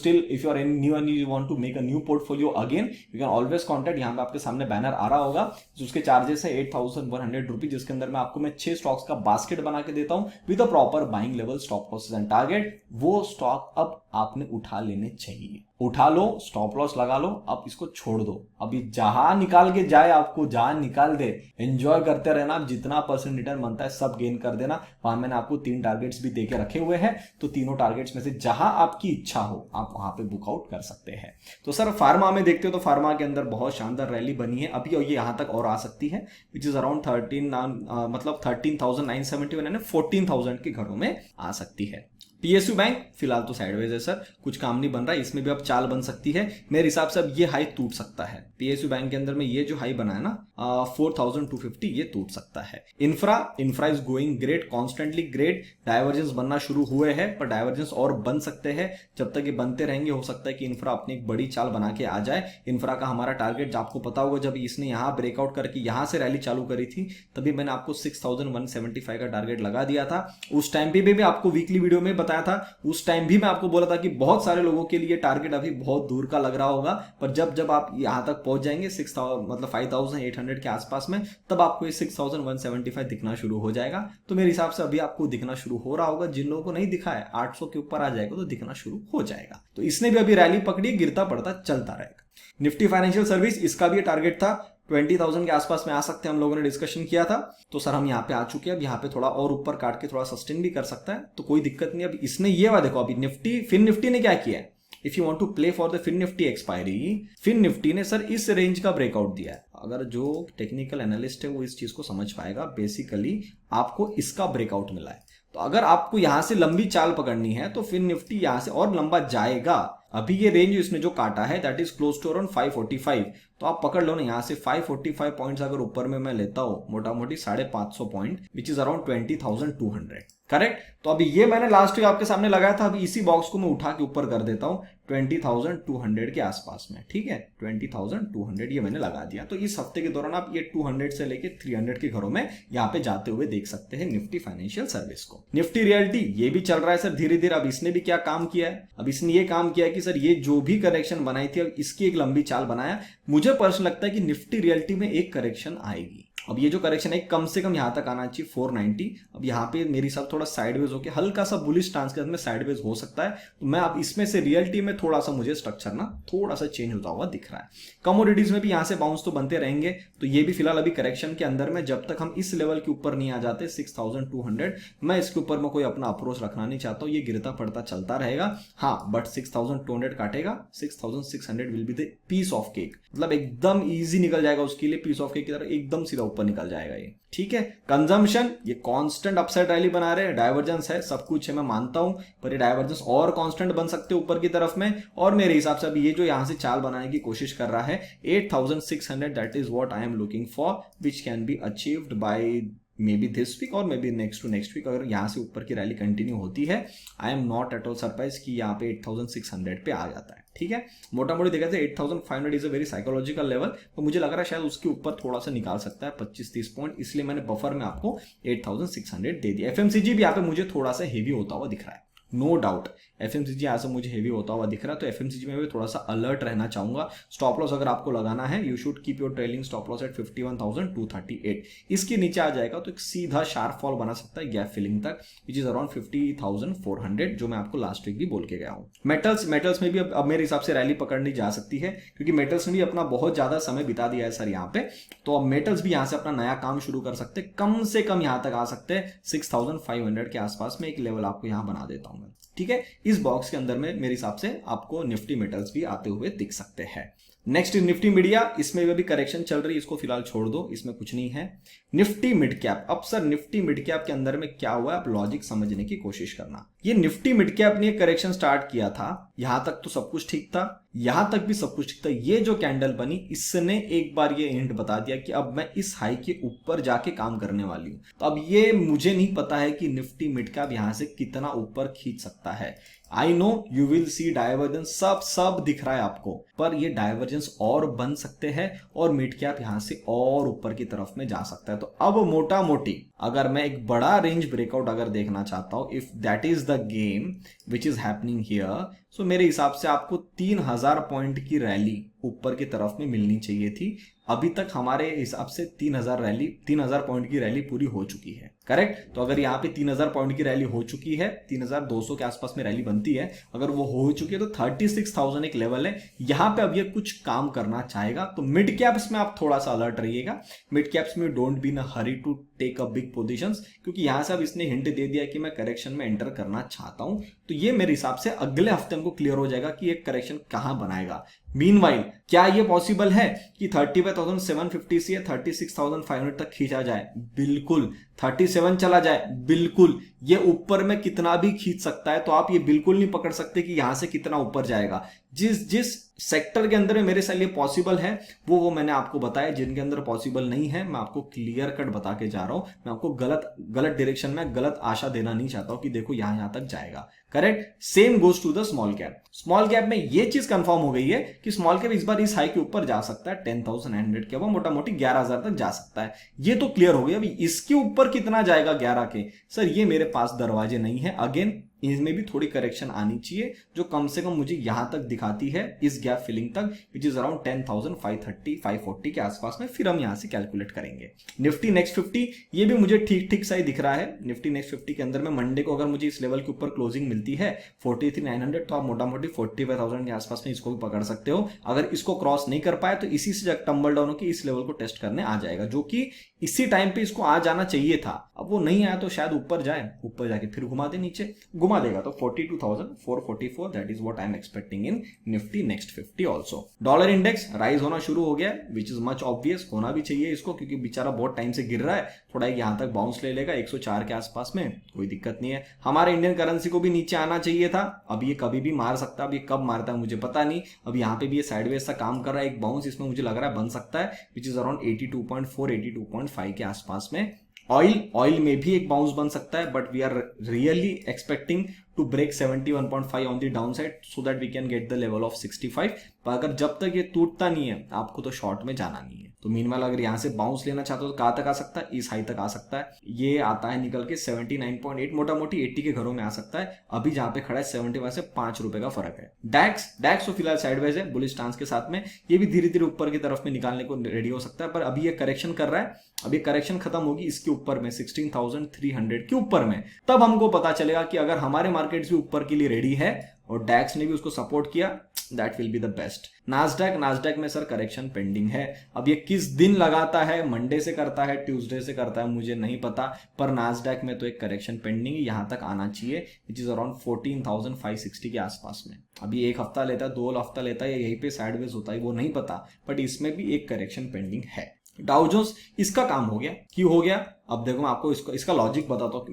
S1: are new and you want to make a new portfolio again, you can always contact. यहाँ पे आपके सामने बैनर आ रहा होगा, उसके चार्जेस है 8,100 रुपीज, जिसके अंदर मैं आपको 6 स्टॉक्स का बास्केट बना के देता हूं with a proper buying level, stop losses and target. वो स्टॉक अब आपने उठा लेने चाहिए, उठा लो, स्टॉप लॉस लगा लो, अब इसको छोड़ दो। अभी जहां निकाल के जाए, आपको जहां निकाल दे, एंजॉय करते रहना। जितना परसेंट रिटर्न बनता है सब गेन कर देना। वहां मैंने आपको 3 टारगेट्स भी देके रखे हुए हैं, तो तीनों टारगेट्स में से जहां आपकी इच्छा हो आप वहां पे बुकआउट कर सकते हैं। तो सर फार्मा में देखते हो तो फार्मा के अंदर बहुत शानदार रैली बनी है अभी, और ये यहां तक और आ सकती है, विच इज अराउंड 13,971 यानी 14,000 के घरों में आ सकती है। पीएसयू बैंक फिलहाल तो साइडवेज है सर, कुछ काम नहीं बन रहा है, इसमें भी अब चाल बन सकती है। मेरे हिसाब से अब ये हाई टूट सकता है। पीएसयू बैंक के अंदर में ये जो हाई बना है ना 4,250, ये टूट सकता है। Infra is going great, constantly great. Divergence बनना शुरू हुए हैं, पर डाइवर्जेंस और बन सकते हैं। जब तक ये बनते रहेंगे हो सकता है कि इंफ्रा अपनी एक बड़ी चाल बना के आ जाए। इंफ्रा का हमारा टारगेट आपको पता होगा, जब इसने यहां ब्रेकआउट करके यहां से रैली चालू करी थी, तभी मैंने आपको 6,175 का टारगेट लगा दिया था। उस टाइम पे भी आपको वीकली वीडियो में बताया था, उस टाइम भी मैं आपको बोला था कि बहुत सारे लोगों के लिए टारगेट अभी बहुत दूर का लग रहा होगा, पर जब आप यहां तक पहुंच जाएंगे 5,800 के आसपास में, तब आपको ये 6,175 दिखना शुरू हो जाएगा। तो मेरे हिसाब से अभी आपको दिखना शुरू हो रहा होगा। जिन लोगों को नहीं दिखा है 800 के ऊपर आ जाएगा तो दिखना शुरू हो जाएगा। तो इसने भी अभी रैली पकड़ी, गिरता पड़ता चलता रहेगा। निफ्टी फाइनेंशियल सर्विस, इसका भी टारगेट था 20,000 के आसपास में आ सकते हैं, हम लोगों ने डिस्कशन किया था। तो सर हम यहाँ पे आ चुके हैं, अब यहाँ पे थोड़ा और ऊपर काट के थोड़ा सस्टेन भी कर सकता है, तो कोई दिक्कत नहीं। अब इसने ये वाला देखो, अभी निफ्टी फिन निफ्टी ने क्या किया है, if you want to play for the Fin Nifty expiry, Fin Nifty ने सर इस रेंज का ब्रेकआउट दिया है। अगर जो टेक्निकल एनालिस्ट है वो इस चीज को समझ पाएगा, बेसिकली आपको इसका ब्रेकआउट मिला है। तो अगर आपको यहां से लंबी चाल पकड़नी है तो फिन निफ्टी यहां से और लंबा जाएगा। अभी ये रेंज इसने जो काटा है that is close to around 545, तो आप पकड़ लो ना, यहां से 545 पॉइंट्स अगर ऊपर में मैं लेता हूं, मोटा मोटी 550 point, which is around 20,200, correct. तो अभी ये मैंने लास्ट वीक आपके सामने लगाया था, अभी इसी बॉक्स को मैं उठा के ऊपर कर देता हूं 20,200 के आसपास में, ठीक है। 20,200 ये मैंने लगा दिया। तो इस हफ्ते के दौरान आप ये 200 से लेके 300 के घरों में यहाँ पे जाते हुए देख सकते हैं निफ्टी फाइनेंशियल सर्विस को। निफ्टी रियल्टी ये भी चल रहा है सर धीरे धीरे। अब इसने भी क्या काम किया है, अब इसने ये काम किया है कि सर ये जो भी करेक्शन बनाई थी, अब इसकी एक लंबी चाल बनाया। मुझे पर्सनल लगता है कि निफ्टी रियल्टी में एक करेक्शन आएगी। अब ये जो करेक्शन है कम से कम यहां तक आना चाहिए 490। अब यहाँ पे मेरे हिसाब थोड़ा साइडवेज होकर हल्का सा बुलिश स्टांस के साथ में साइडवेज हो सकता है। तो मैं अब इसमें से रियल्टी में थोड़ा सा मुझे स्ट्रक्चर ना थोड़ा सा चेंज होता हुआ दिख रहा है। कमोडिटीज में भी यहां से बाउंस तो बनते रहेंगे। तो ये भी फिलहाल अभी करेक्शन के अंदर में, जब तक हम इस लेवल के ऊपर नहीं आ जाते 6,200, मैं इसके ऊपर में कोई अपना अप्रोच रखना नहीं चाहता हूँ। ये गिरता पड़ता चलता रहेगा, हाँ, बट 6,200 काटेगा, 6,600 will be the piece of cake. मतलब एकदम ईजी निकल जाएगा उसके लिए, पीस ऑफ केक की तरह एकदम सीधा ऊपर निकल जाएगा ये, ठीक है। कंजम्पशन ये कांस्टेंट अपसाइड रैली बना रहे हैं, डाइवर्जेंस है, सब कुछ है, मैं मानता हूं, पर ये डाइवर्जेंस और कांस्टेंट बन सकते हैं ऊपर की तरफ में। और मेरे हिसाब से अभी ये जो यहां से चाल बनाने की कोशिश कर रहा है 8,600, that is what I am looking for, which can be achieved by maybe this week और maybe next to next week. अगर यहाँ से ऊपर की रैली कंटिन्यू होती है, I am not at all surprise कि यहाँ पे 8,600 पे आ जाता है, ठीक है। मोटा मोटी देखा जाए 8,500 is a very psychological level, तो मुझे लग रहा है शायद उसके ऊपर थोड़ा सा निकाल सकता है 25-30 पॉइंट, इसलिए मैंने बफर में आपको 8,600 दे दिया। एफएमसीजी भी यहाँ पे मुझे थोड़ा सा हेवी होता हुआ दिख रहा है, नो डाउट। एफएमसीजी यहाँ से मुझे हेवी होता हुआ दिख रहा है, तो एफएमसीजी में भी थोड़ा सा अलर्ट रहना चाहूंगा। स्टॉप लॉस अगर आपको लगाना है, you should keep your trailing stop loss at 51,238। इसके नीचे आ जाएगा तो एक सीधा शार्प फॉल बना सकता है गैप फिलिंग तक, विच इज अराउंड 50,400, जो मैं आपको लास्ट वीक भी बोल के गया हूँ। मेटल्स में भी अब मेरे हिसाब से रैली पकड़नी जा सकती है, क्योंकि मेटल्स ने भी अपना बहुत ज्यादा समय बिता दिया है सर यहाँ पे। तो अब मेटल्स भी यहाँ से अपना नया काम शुरू कर सकते हैं, कम से कम यहाँ तक आ सकते हैं 6,500 के आसपास में। एक लेवल आपको यहाँ बना देता हूं मैं, ठीक है। इस बॉक्स के अंदर में मेरे हिसाब से आपको निफ्टी मेटल्स भी आते हुए दिख सकते हैं। नेक्स्ट निफ्टी मीडिया, इसमें भी करेक्शन चल रही है, इसको फिलहाल छोड़ दो, इसमें कुछ नहीं है। निफ्टी मिड कैप, अब सर निफ्टी मिड कैप के अंदर में क्या हुआ है, आप लॉजिक समझने की कोशिश करना। ये निफ्टी मिड कैप ने करेक्शन स्टार्ट किया था, यहां तक तो सब कुछ ठीक था, यहां तक भी सब कुछ ठीक था। ये जो कैंडल बनी, इसने एक बार ये हिंट बता दिया कि अब मैं इस हाई के ऊपर जाके काम करने वाली हूं। तो अब ये मुझे नहीं पता है कि निफ्टी मिड कैप यहां से कितना ऊपर खींच सकता है। I know you will see divergence, सब दिख रहा है आपको, पर ये डाइवर्जेंस और बन सकते हैं और मिड कैप यहां से और ऊपर की तरफ में जा सकता है। तो अब मोटा मोटी अगर मैं एक बड़ा रेंज ब्रेकआउट अगर देखना चाहता हूं, if that is the game which is happening here, so मेरे हिसाब से आपको 3,000 पॉइंट की रैली ऊपर की तरफ में मिलनी चाहिए थी। अभी तक हमारे हिसाब से 3,000 पॉइंट की रैली पूरी हो चुकी है, करेक्ट। तो अगर यहाँ पे 3,000 पॉइंट की रैली हो चुकी है, 3,200 के आसपास में रैली बनती है, अगर वो हो चुकी है तो 36,000 एक लेवल है। यहाँ पे अब ये कुछ काम करना चाहेगा, तो मिड कैप्स में आप थोड़ा सा अलर्ट रहिएगा। मिड कैप्स में don't be in a hurry to take a big positions, क्योंकि यहां से अब इसने हिंट दे दिया कि मैं करेक्शन में एंटर करना चाहता हूं। तो ये मेरे हिसाब से अगले हफ्ते हमको क्लियर हो जाएगा कि एक करेक्शन कहां बनाएगा। मीनवाइल क्या ये पॉसिबल है कि 35,750 से 36,500 तक खींचा जाए? बिल्कुल। 37 चला जाए? बिल्कुल। ये ऊपर में कितना भी खींच सकता है, तो आप ये बिल्कुल नहीं पकड़ सकते कि यहां से कितना ऊपर जाएगा। जिस सेक्टर के अंदर में मेरे साथ ये पॉसिबल है वो मैंने आपको बताया, जिनके अंदर पॉसिबल नहीं है मैं आपको क्लियर कट बता के जा रहा हूं। मैं आपको गलत डायरेक्शन में गलत आशा देना नहीं चाहता हूं कि देखो यहां तक जाएगा, correct. Same goes to the small cap. Small cap में ये चीज कंफर्म हो गई है कि स्मॉल कैप इस बार इस हाई के ऊपर जा सकता है, 10,100 के ऊपर मोटा मोटी 11,000 तक जा सकता है। ये तो क्लियर हो गया। अभी इसके ऊपर कितना जाएगा 11 के, सर ये मेरे पास दरवाजे नहीं है। अगेन इसमें भी थोड़ी करेक्शन आनी चाहिए जो कम से कम मुझे यहां तक दिखाती है, इस गैप फिलिंग तक, विच इज अराउंड 10,530 540 के आसपास में। फिर हम यहां से कैलकुलेट करेंगे। निफ्टी नेक्स्ट 50 ये भी मुझे ठीक ठीक सा ही दिख रहा है। निफ्टी नेक्स्ट 50 के अंदर में मंडे को अगर मुझे इस लेवल के ऊपर क्लोजिंग मिलती है 43,900, तो आप मोटा मोटी 45,000 के आसपास में इसको भी पकड़ सकते हो। अगर इसको क्रॉस नहीं कर पाए तो इसी से टम्बल डाउन होकर इस लेवल को टेस्ट करने आ जाएगा, जो कि इसी टाइम पे इसको आ जाना चाहिए था। अब वो नहीं आया तो शायद ऊपर जाए, ऊपर जाके फिर घुमा दे, नीचे घुमा देगा तो 42,444, that is what I am expecting in Nifty next 50 also. Dollar index rise होना शुरू हो गया, विच इज मच ऑब्वियस, होना भी चाहिए इसको, क्योंकि बेचारा बहुत टाइम से गिर रहा है। थोड़ा यहां तक बाउंस ले लेगा 104 के आसपास में, कोई दिक्कत नहीं है। हमारे इंडियन करेंसी को भी नीचे आना चाहिए था, अब ये कभी भी मार सकता है, अब ये कब मारता है मुझे पता नहीं। अब यहाँ पे भी ये साइडवेज सा काम कर रहा है, एक बाउंस इसमें मुझे लग रहा है बन सकता है, विच इज अराउंड 82.4 82.5 के आसपास में। ऑयल में भी एक बाउंस बन सकता है, but we are really expecting to break 71.5 on the down side so that we can get the level of 65। पर अगर जब तक ये टूटता नहीं है आपको तो शॉर्ट में जाना नहीं है। तो मीनवाइल अगर यहां से बाउंस लेना चाहते हो तो कहां तक आ सकता है, इस हाई तक आ सकता है। ये आता है निकल के 79.8, मोटा मोटी 80 के घरों में आ सकता है। अभी जहां पे खड़ा है 75 से 5 रुपए का फर्क है। डैक्स तो फिलहाल साइडवेज है बुलिश स्टांस के साथ में, ये भी धीरे धीरे ऊपर की तरफ में निकालने को रेडी हो सकता है, पर अभी ये करेक्शन कर रहा है। अभी करेक्शन खत्म होगी इसके ऊपर में 16,300 के ऊपर में, तब हमको पता चलेगा कि अगर हमारे मार्केट्स भी ऊपर के लिए रेडी है और डैक्स ने भी उसको सपोर्ट किया, that will be the best. Nasdaq में सर करेक्शन पेंडिंग है। अब ये किस दिन लगाता है, मंडे से करता है, ट्यूसडे से करता है, मुझे नहीं पता, पर नास्डैक में तो एक करेक्शन पेंडिंग है, यहां तक आना चाहिए, विच इज अराउंड 14,560 के आसपास में। अभी एक हफ्ता लेता है, 2 हफ्ता लेता है, यहीं पे साइडवेज होता है वो नहीं पता, बट इसमें भी एक करेक्शन पेंडिंग है। डाउ जोन्स इसका काम हो गया, क्यों हो गया? अब देखो मैं आपको इसका लॉजिक बताता हूं,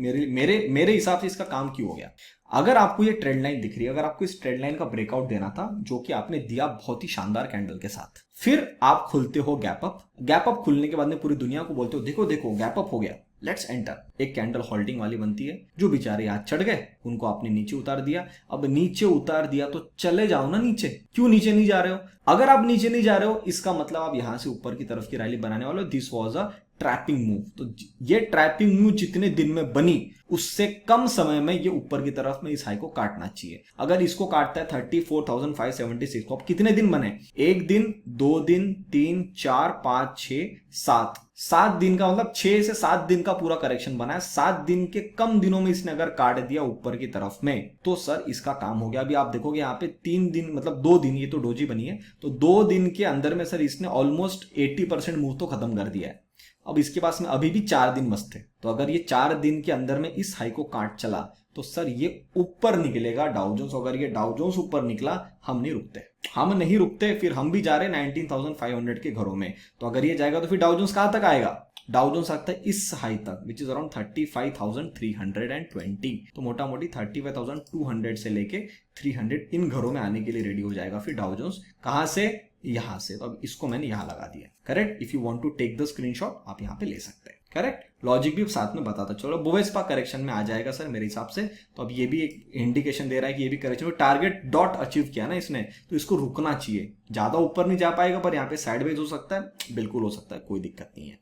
S1: मेरे हिसाब से इसका काम क्यों हो गया। अगर आपको ये ट्रेंड लाइन दिख रही है, अगर आपको इस ट्रेंड लाइन का ब्रेकआउट देना था, जो कि आपने दिया बहुत ही शानदार कैंडल के साथ, फिर आप खुलते हो गैप अप खुलने के बाद में पूरी दुनिया को बोलते हो देखो देखो गैप अप हो गया, लेट्स एंटर। एक कैंडल होल्डिंग वाली बनती है, जो बेचारे आज चढ़ गए उनको आपने नीचे उतार दिया। अब नीचे उतार दिया तो चले जाओ ना नीचे, क्यों नीचे नहीं जा रहे हो? अगर आप नीचे नहीं जा रहे हो इसका मतलब आप यहां से ऊपर की तरफ की रैली बनाने वाले हो। This was a trapping move. तो ये ट्रैपिंग मूव जितने दिन में बनी उससे कम समय में ये ऊपर की तरफ में इस हाई को काटना चाहिए। अगर इसको काटता है 34,576 को, अब कितने दिन बने? 1 दिन, 2 दिन, 3, 4, 5, 6, 7 दिन का, मतलब 6 से 7 दिन का पूरा करेक्शन बना है। 7 दिन के कम दिनों में इसने अगर काट दिया ऊपर की तरफ में तो सर इसका काम हो गया। अभी आप देखोगे यहाँ पे 3 दिन, मतलब 2 दिन, ये तो डोजी बनी है, तो 2 दिन के अंदर में सर इसने ऑलमोस्ट 80% मूव तो खत्म कर दिया है। अब इसके पास में अभी भी 4 दिन बस थे, तो अगर ये 4 दिन के अंदर में इस हाई को काट चला तो सर ये ऊपर निकलेगा डाउ जोन्स। अगर ये डाउ जोन्स ऊपर निकला, हम नहीं रुकते, फिर हम भी जा रहे 19,500 के घरों में। तो अगर ये जाएगा तो फिर डाउ जोन्स कहां तक आएगा? डाउ जोन्स आता है इस हाई तक, विच इज अराउंड 35,320। तो मोटा मोटी 35,200 से लेके 300 इन घरों में आने के लिए रेडी हो जाएगा फिर डाउ जोन्स। कहां से? यहां से। तो अब इसको मैंने यहां लगा दिया, correct. If you want to take the screenshot आप यहां पे ले सकते हैं, करेक्ट। लॉजिक भी साथ में बताता चलो। बोवेस्पा करेक्शन में आ जाएगा सर मेरे हिसाब से। तो अब ये भी एक इंडिकेशन दे रहा है कि ये भी करेक्शन, टारगेट डॉट अचीव किया ना इसने, तो इसको रुकना चाहिए। ज्यादा ऊपर नहीं जा पाएगा, पर यहाँ पे साइडवेज हो सकता है, बिल्कुल हो सकता है, कोई दिक्कत नहीं है।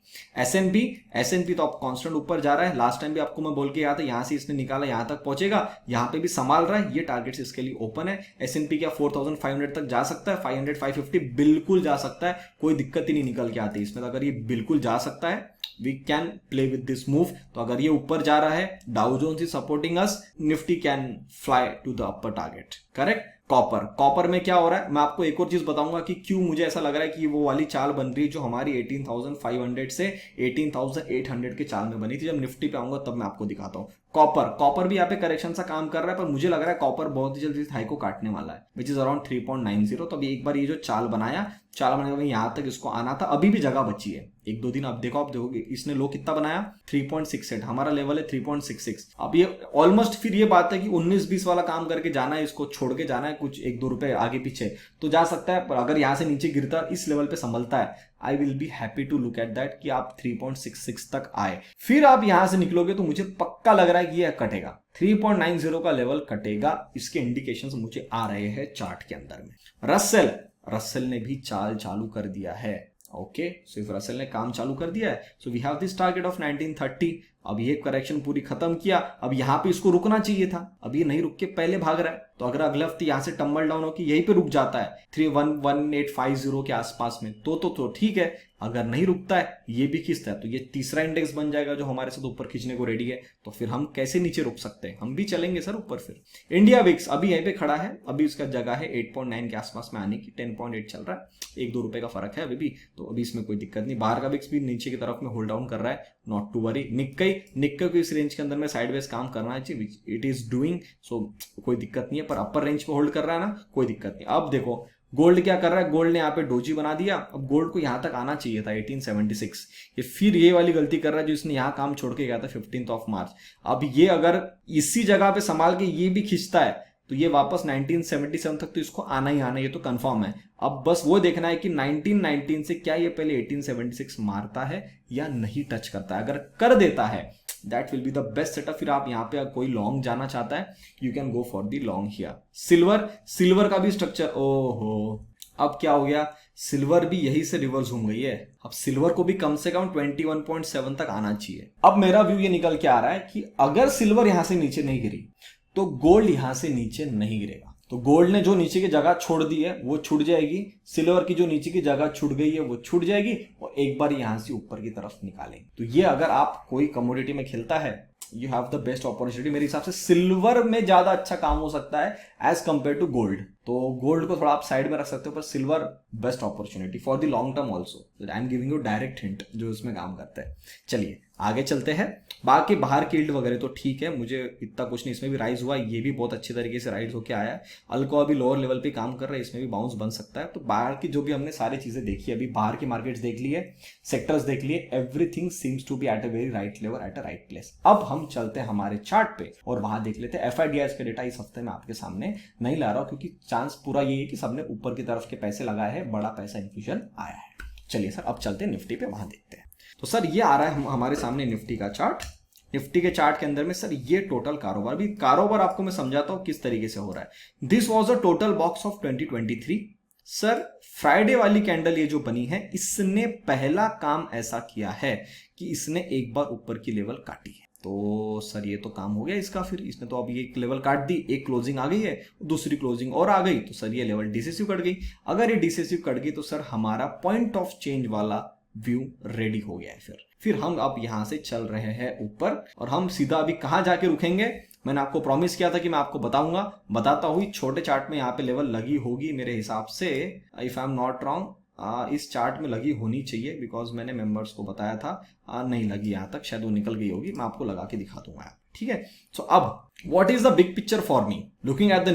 S1: एसएनपी तो अब कांस्टेंट ऊपर जा रहा है। लास्ट टाइम भी आपको मैं बोल के आया था, यहां से इसने निकाला, यहां तक पहुंचेगा, यहां पे भी संभाल रहा है। ये टारगेट्स इसके लिए ओपन है। एसएनपी क्या 4,500 तक जा सकता है? 500 550 बिल्कुल जा सकता है, कोई दिक्कत ही नहीं निकल के आती इसमें। तो अगर ये बिल्कुल जा सकता है, we can play with this move. तो अगर ये ऊपर जा रहा है, Dow Jones is supporting us, Nifty can fly to the upper target, correct. Copper में क्या हो रहा है, मैं आपको एक और चीज बताऊंगा कि क्यों मुझे ऐसा लग रहा है कि वो वाली चाल बन रही है जो हमारी 18,500 से 18,800 के चाल में बनी थी। जब निफ्टी पे आऊंगा तब मैं आपको दिखाता हूं। कॉपर भी यहाँ पे करेक्शन सा काम कर रहा है, पर मुझे लग रहा है कॉपर बहुत ही जल्दी हाई को काटने वाला है, विच इज अराउंड 3.90। तो अभी एक बार ये जो चाल बनाने के बाद यहां तक इसको आना था, अभी भी जगह बची है 1-2 दिन। अब देखोगे इसने लो कितना बनाया, 3.68, हमारा लेवल है 3.66। अब ये ऑलमोस्ट फिर ये बात है कि 19-20 वाला काम करके जाना है, इसको छोड़ के जाना है कुछ 1-2 रुपए आगे पीछे तो जा सकता है। पर अगर यहां से नीचे गिरता, इस लेवल पे संभलता है, I will be happy to look at that कि आप 3.66 तक आए। फिर आप यहां से निकलोगे तो मुझे पक्का लग रहा है कि ये कटेगा, 3.90 का लेवल कटेगा। इसके इंडिकेशंस मुझे आ रहे हैं चार्ट के अंदर में। रसेल ने भी चाल चालू कर दिया है। ओके, सिर्फ रसेल ने काम चालू कर दिया है। So we have this target of 1930। अब ये करेक्शन पूरी खत्म किया, अब यहाँ पे इसको रुकना चाहिए था, अब ये नहीं रुक के पहले भाग रहा है। तो अगर अगले हफ्ते यहाँ से टम्बल डाउन होकर यहीं पे रुक जाता है 31850 के आसपास में तो ठीक है। अगर नहीं रुकता है, ये भी खींचता है, तो ये तीसरा इंडेक्स बन जाएगा जो हमारे साथ ऊपर खींचने को रेडी है। तो फिर हम कैसे नीचे रुक सकते हैं, हम भी चलेंगे सर ऊपर। फिर इंडिया विक्स अभी यहीं पे खड़ा है, अभी इसका जगह है 8.9 के आसपास में आने की, 10.8 चल रहा है, 1-2 रुपए का फर्क है अभी भी, तो अभी इसमें कोई दिक्कत नहीं। बाहर का विक्स भी नीचे की तरफ में होल्ड डाउन कर रहा है, नॉट टू वरी। निक्के को इस रेंज के अंदर में साइडवेज काम करना चाहिए, इट इज डूइंग, सो कोई दिक्कत नहीं है। पर अपर रेंज पे होल्ड कर रहा है ना, कोई दिक्कत नहीं। अब देखो गोल्ड क्या कर रहा है, गोल्ड ने यहाँ पे डोजी बना दिया। अब गोल्ड को यहां तक आना चाहिए था 1876, ये फिर ये वाली गलती कर रहा है जो इसने यहाँ काम छोड़ के गया था 15 मार्च। अब ये अगर इसी जगह पे संभाल के ये भी खींचता है तो ये वापस 1977 तक तो इसको आना ही आना, ये तो कंफर्म है। अब बस वो देखना है कि 1919 से क्या ये पहले 1876 मारता है या नहीं टच करता है। अगर कर देता है that will be the best setup. फिर आप यहाँ पे कोई लॉन्ग जाना चाहता है, you can go for the long here. Silver का भी स्ट्रक्चर, ओहो अब क्या हो गया, सिल्वर भी यही से रिवर्स घूम गई है। अब सिल्वर को भी कम से कम 21.7 तक आना चाहिए। अब मेरा व्यू ये निकल के आ रहा है कि अगर सिल्वर यहां से नीचे नहीं गिरी तो गोल्ड यहां से नीचे नहीं गिरेगा। तो गोल्ड ने जो नीचे की जगह छोड़ दी है वो छूट जाएगी, सिल्वर की जो नीचे की जगह छूट गई है वो छूट जाएगी, और एक बार यहां से ऊपर की तरफ निकालेंगे। तो ये अगर आप कोई कमोडिटी में खेलता है, you have the best opportunity. मेरे हिसाब से सिल्वर में ज्यादा अच्छा काम हो सकता है एज कंपेयर टू गोल्ड। तो गोल्ड को थोड़ा आप साइड में रख सकते हो, पर silver best opportunity for the long term also. I am giving you direct hint जो इसमें काम करता है। चलिए आगे चलते हैं। बाकी बाहर की यील्ड वगैरह तो ठीक है, मुझे इतना कुछ नहीं, इसमें भी राइज हुआ, ये भी बहुत अच्छे तरीके से राइज होकर आया है। अल्को अभी लोअर लेवल पे काम कर रहा है, इसमें भी बाउंस बन सकता है। तो बाहर की जो भी हमने सारी चीजें देखी, अभी बाहर की मार्केट्स देख ली है, सेक्टर्स देख लिए, everything seems to be at a very right level, at a right place. अब हम चलते हैं हमारे चार्ट पे और वहां देख लेते हैं। एफआईडीआईएस का डेटा इस हफ्ते में आपके सामने नहीं ला रहा हूं क्योंकि चांस पूरा ये है कि सबने ऊपर की तरफ के पैसे लगाए हैं, बड़ा पैसा इन्फ्यूजन आया है। चलिए सर अब चलते हैं निफ्टी पे, वहां देखते हैं। तो सर ये आ रहा है हमारे सामने निफ्टी का चार्ट। निफ्टी के चार्ट के अंदर में सर ये टोटल कारोबार, भी कारोबार आपको मैं समझाता हूं किस तरीके से हो रहा है। This was a total box of 2023। Sir Friday वाली कैंडल ये जो बनी है, इसने पहला काम ऐसा किया है कि इसने एक बार ऊपर की लेवल काटी है। तो सर ये तो काम हो गया इसका, फिर इसने तो अभी एक लेवल काट दी, एक क्लोजिंग आ गई है, दूसरी क्लोजिंग और आ गई, तो सर ये लेवल डिसेसिव कट गई। अगर ये डिसेसिव कट गई तो सर हमारा पॉइंट ऑफ चेंज वाला व्यू रेडी हो गया है। फिर हम अब यहां से चल रहे हैं ऊपर, और हम सीधा अभी कहां जाके रुकेंगे, मैंने आपको प्रॉमिस किया था कि मैं आपको बताऊंगा, बताता हुई छोटे चार्ट में यहाँ पे लेवल लगी होगी मेरे हिसाब से, if I am not wrong इस चार्ट में लगी होनी चाहिए, बिकॉज मैंने मेंबर्स को बताया था। नहीं लगी यहाँ तक, शायद वो निकल गई होगी, मैं आपको लगा के दिखा दूंगा। ठीक है, सो अब what is the big picture for me looking at the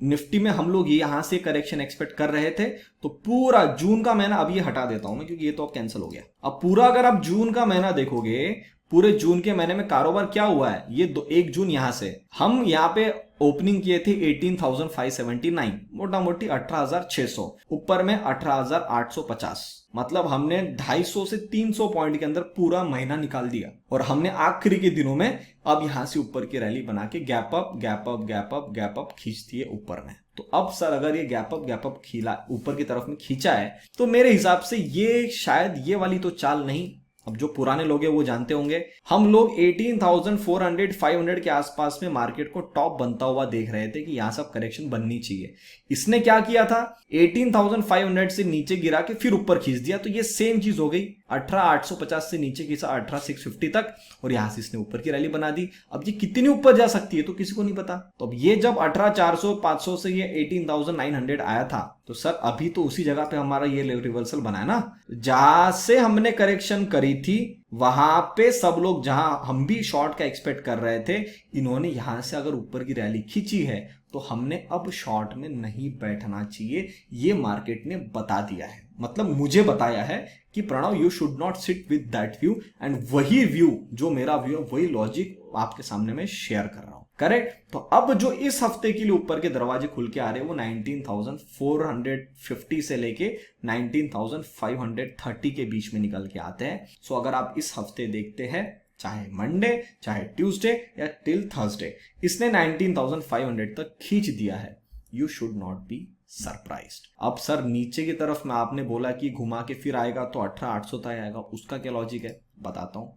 S1: Nifty में हम लोग यहां से करेक्शन एक्सपेक्ट कर रहे थे। तो पूरा जून का महीना अब ये हटा देता हूं मैं, क्योंकि ये तो अब कैंसिल हो गया। अब पूरा अगर आप जून का महीना देखोगे, पूरे जून के महीने में कारोबार क्या हुआ है, ये 1 जून यहां से हम यहां पे ओपनिंग किए थे 18,579, मोटा मोटी 18,600, ऊपर में 18,850, मतलब हमने 250 से 300 पॉइंट के अंदर पूरा महीना निकाल दिया। और हमने आखिरी के दिनों में अब यहां से ऊपर की रैली बना के गैप अप खींचती है ऊपर में। तो अब सर अगर ये गैप अप खीला ऊपर की तरफ में खींचा है, तो मेरे हिसाब से ये शायद ये वाली तो चाल नहीं। अब जो पुराने लोग हैं वो जानते होंगे, हम लोग 18,400 500 के आसपास में मार्केट को टॉप बनता हुआ देख रहे थे कि यहां सब करेक्शन बननी चाहिए। इसने क्या किया था, 18,500 से नीचे गिरा के फिर ऊपर खींच दिया। तो ये सेम चीज हो गई, 18,850 से नीचे खींचा 18,650 तक, और यहां से इसने ऊपर की रैली बना दी। अब ये कितनी ऊपर जा सकती है तो किसी को नहीं पता। तो अब ये जब 18,400 500 से ये 18,900 आया था, तो सर अभी तो उसी जगह पे हमारा ये रिवर्सल बना है ना, जहां से हमने करेक्शन करी थी वहां पे सब लोग, जहां हम भी शॉर्ट का एक्सपेक्ट कर रहे थे, इन्होंने यहां से अगर ऊपर की रैली खींची है तो हमने अब शॉर्ट में नहीं बैठना चाहिए, ये मार्केट ने बता दिया है। मतलब मुझे बताया है कि Pranav you should not sit with that view, and वही व्यू जो मेरा व्यू है, वही लॉजिक आपके सामने मैं शेयर कर रहा हूं। करेक्ट। तो अब जो इस हफ्ते के लिए ऊपर के दरवाजे खुल के आ रहे हैं वो 19,450 से लेके 19,530 के बीच में निकल के आते हैं। सो अगर आप इस हफ्ते देखते हैं, चाहे मंडे चाहे ट्यूसडे या टिल थर्सडे, इसने 19,500 तक खींच दिया है, you should not be surprised. अब सर नीचे की तरफ में आपने बोला कि घुमा के फिर आएगा तो 18,800 तक आएगा, उसका क्या लॉजिक है बताता हूं।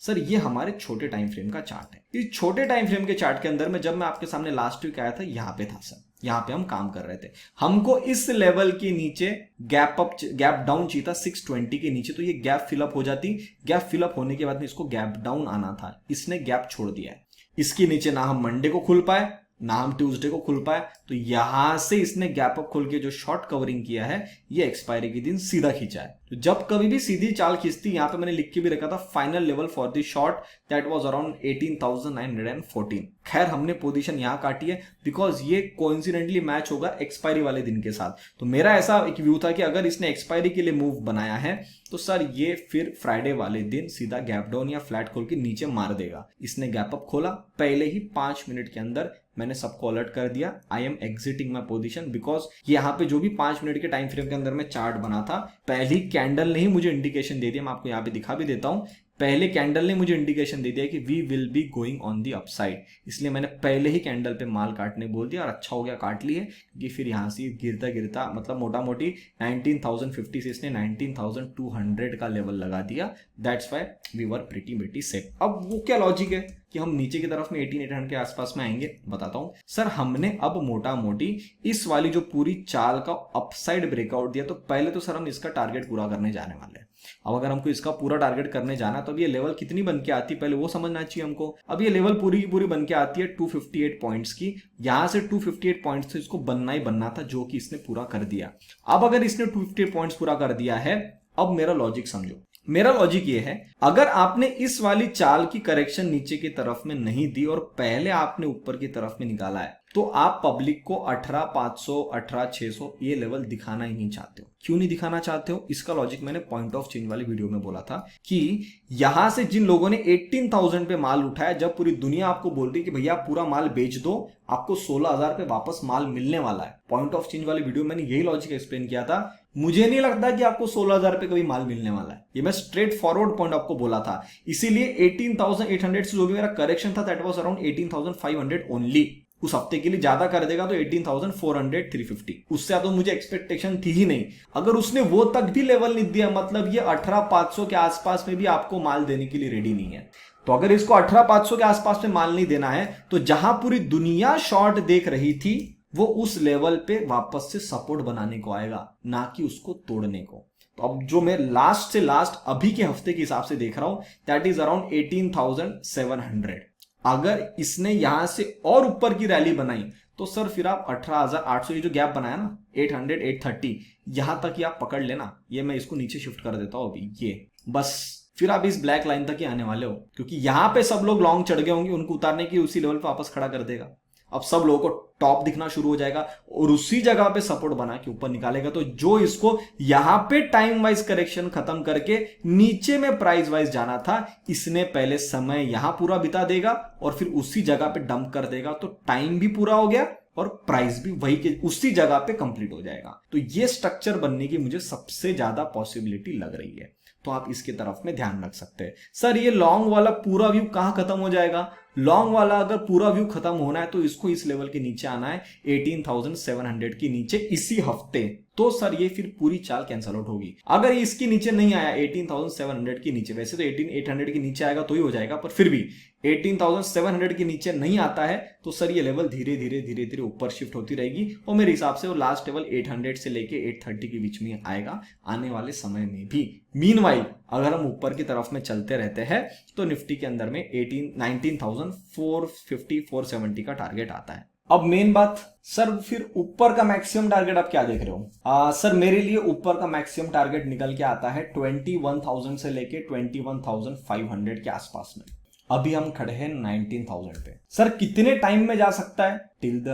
S1: सर ये हमारे छोटे टाइम फ्रेम का चार्ट है। इस छोटे टाइम फ्रेम के चार्ट के अंदर में जब मैं आपके सामने लास्ट वीक आया था, यहाँ पे था सर, यहाँ पे हम काम कर रहे थे। हमको इस लेवल के नीचे गैप डाउन चाहिए था 620 के नीचे, तो ये गैप फिलअप हो जाती। गैप फिलअप होने के बाद में इसको गैप डाउन आना था, इसने गैप छोड़ दिया है। इसके नीचे ना हम मंडे को खुल पाए ना हम ट्यूसडे को खुल पाए, तो यहां से इसने गैप अप खोल के जो शॉर्ट कवरिंग किया है ये एक्सपायरी के दिन सीधा खींचा है। तो जब कभी भी सीधी चाल खींचती, यहां पे मैंने लिख के भी रखा था final level for the short that was around 18,914। खैर हमने पोजीशन यहां काटी है बिकॉज ये कोइंसिडेंटली मैच होगा एक्सपायरी वाले दिन के साथ। तो मेरा ऐसा एक व्यू था कि अगर इसने एक्सपायरी के लिए मूव बनाया है तो सर ये फिर फ्राइडे वाले दिन सीधा गैप डाउन या फ्लैट खोल के नीचे मार देगा। इसने गैप अप खोला, पहले ही 5 मिनट के अंदर मैंने सबको अलर्ट कर दिया, I am exiting my position, because यहाँ पे जो भी 5 मिनट के टाइम फ्रेम के अंदर में चार्ट बना था, पहली कैंडल ने ही मुझे इंडिकेशन दे दिया। मैं आपको यहाँ पे दिखा भी देता हूँ, पहले कैंडल ने मुझे इंडिकेशन दे दिया कि we will be going on the upside, इसलिए मैंने पहले ही कैंडल पे माल काटने बोल दिया और अच्छा हो गया काट लिए, क्योंकि फिर यहां से गिरता गिरता मतलब मोटा मोटी 19,050 से इसने 19,200 का लेवल लगा दिया। That's why we were pretty safe. अब वो क्या लॉजिक है कि हम नीचे की तरफ में 18,800 के आसपास में आएंगे, बताता हूं सर। हमने अब मोटा मोटी इस वाली जो पूरी चाल का अपसाइड ब्रेकआउट दिया, तो पहले तो सर हम इसका टारगेट पूरा करने जाने वाले हैं। अब अगर हमको इसका पूरा टारगेट करने जाना तो अब ये लेवल कितनी बन के आती है पहले वो समझना चाहिए हमको। अब ये लेवल पूरी की पूरी बन के आती है 258 पॉइंट्स की, यहां से 258 पॉइंट्स से इसको बनना ही बनना था, जो कि इसने पूरा कर दिया। अब अगर इसने 258 पॉइंट्स पूरा कर दिया है, अब मेरा लॉजिक समझो। मेरा लॉजिक ये है, अगर आपने इस वाली चाल की करेक्शन नीचे की तरफ में नहीं दी और पहले आपने ऊपर की तरफ में निकाला है, तो आप पब्लिक को 18,500 18,600 ये लेवल दिखाना ही नहीं चाहते हो। क्यों नहीं दिखाना चाहते हो? इसका लॉजिक मैंने पॉइंट ऑफ चेंज वाली वीडियो में बोला था कि यहां से जिन लोगों ने 18,000 पे माल उठाया, जब पूरी दुनिया आपको बोलती है कि भैया पूरा माल बेच दो, आपको 16,000 पे वापस माल मिलने वाला है। पॉइंट ऑफ चेंज वाली वीडियो में मैंने यही लॉजिक एक्सप्लेन किया था। मुझे नहीं लगता कि आपको 16,000 पे कभी माल मिलने वाला है, ये मैं स्ट्रेट फॉरवर्ड पॉइंट आपको बोला था। इसीलिए 18,800 से जो भी मेरा करेक्शन था दैट वाज अराउंड 18,500 ओनली। उस हफ्ते के लिए ज्यादा कर देगा तो 18,400 350, उससे तो मुझे एक्सपेक्टेशन थी ही नहीं। अगर उसने वो तक भी लेवल नहीं दिया, मतलब ये 18,500 के आसपास में भी आपको माल देने के लिए रेडी नहीं है। तो अगर इसको 18,500 के आसपास में माल नहीं देना है, तो जहां पूरी दुनिया शॉर्ट देख रही थी वो उस लेवल पे वापस से सपोर्ट बनाने को आएगा, ना कि उसको तोड़ने को। तो अब जो मैं लास्ट से लास्ट अभी के हफ्ते के हिसाब से देख रहा हूं दैट इज अराउंड 18,700। अगर इसने यहां से और ऊपर की रैली बनाई तो सर फिर आप 18,800 ये जो गैप बनाया ना 800 830 यहां तक ही आप पकड़ लेना। ये मैं इसको नीचे शिफ्ट कर देता हूं अभी, ये बस फिर आप इस ब्लैक लाइन तक ही आने वाले हो, क्योंकि यहां पे सब लोग लॉन्ग चढ़ गए होंगे, उनको उतारने की उसी लेवल पे वापस खड़ा कर देगा। अब सब लोगों को टॉप दिखना शुरू हो जाएगा और उसी जगह पे सपोर्ट बना के ऊपर निकालेगा। तो जो इसको यहां पे टाइम वाइज करेक्शन खत्म करके नीचे में प्राइस वाइज जाना था, इसने पहले समय यहां पूरा बिता देगा और फिर उसी जगह पे डंप कर देगा। तो टाइम भी पूरा हो गया और प्राइस भी वही के उसी जगह पे कंप्लीट हो जाएगा। तो ये स्ट्रक्चर बनने की मुझे सबसे ज्यादा पॉसिबिलिटी लग रही है, तो आप इसके तरफ में ध्यान रख सकते हैं। सर ये लॉन्ग वाला पूरा व्यू कहां खत्म हो जाएगा? लॉन्ग वाला अगर पूरा व्यू खत्म होना है तो इसको इस लेवल के नीचे आना है 18,700 के नीचे इसी हफ्ते, तो सर ये फिर पूरी चाल कैंसल आउट होगी। अगर इसके नीचे नहीं आया 18,700 के नीचे, वैसे तो 18,800 के नीचे आएगा तो ही हो जाएगा, पर फिर भी 18,700 के नीचे नहीं आता है तो सर ये लेवल धीरे धीरे ऊपर शिफ्ट होती रहेगी और मेरे हिसाब से वो लास्ट लेवल 800 से लेके 830 के बीच में आएगा आने वाले समय में भी। मीनवाइल अगर हम ऊपर की तरफ में चलते रहते हैं तो निफ्टी के अंदर में 19,450 470 का टारगेट आता है। अब मेन बात सर, फिर ऊपर का मैक्सिमम टारगेट आप क्या देख रहे हो? सर मेरे लिए ऊपर का मैक्सिमम टारगेट निकल के आता है 21,000 से लेके 21,500 के आसपास में। अभी हम खड़े हैं 19,000 पे। सर कितने टाइम में जा सकता है? टिल द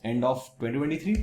S1: एंड ऑफ 2023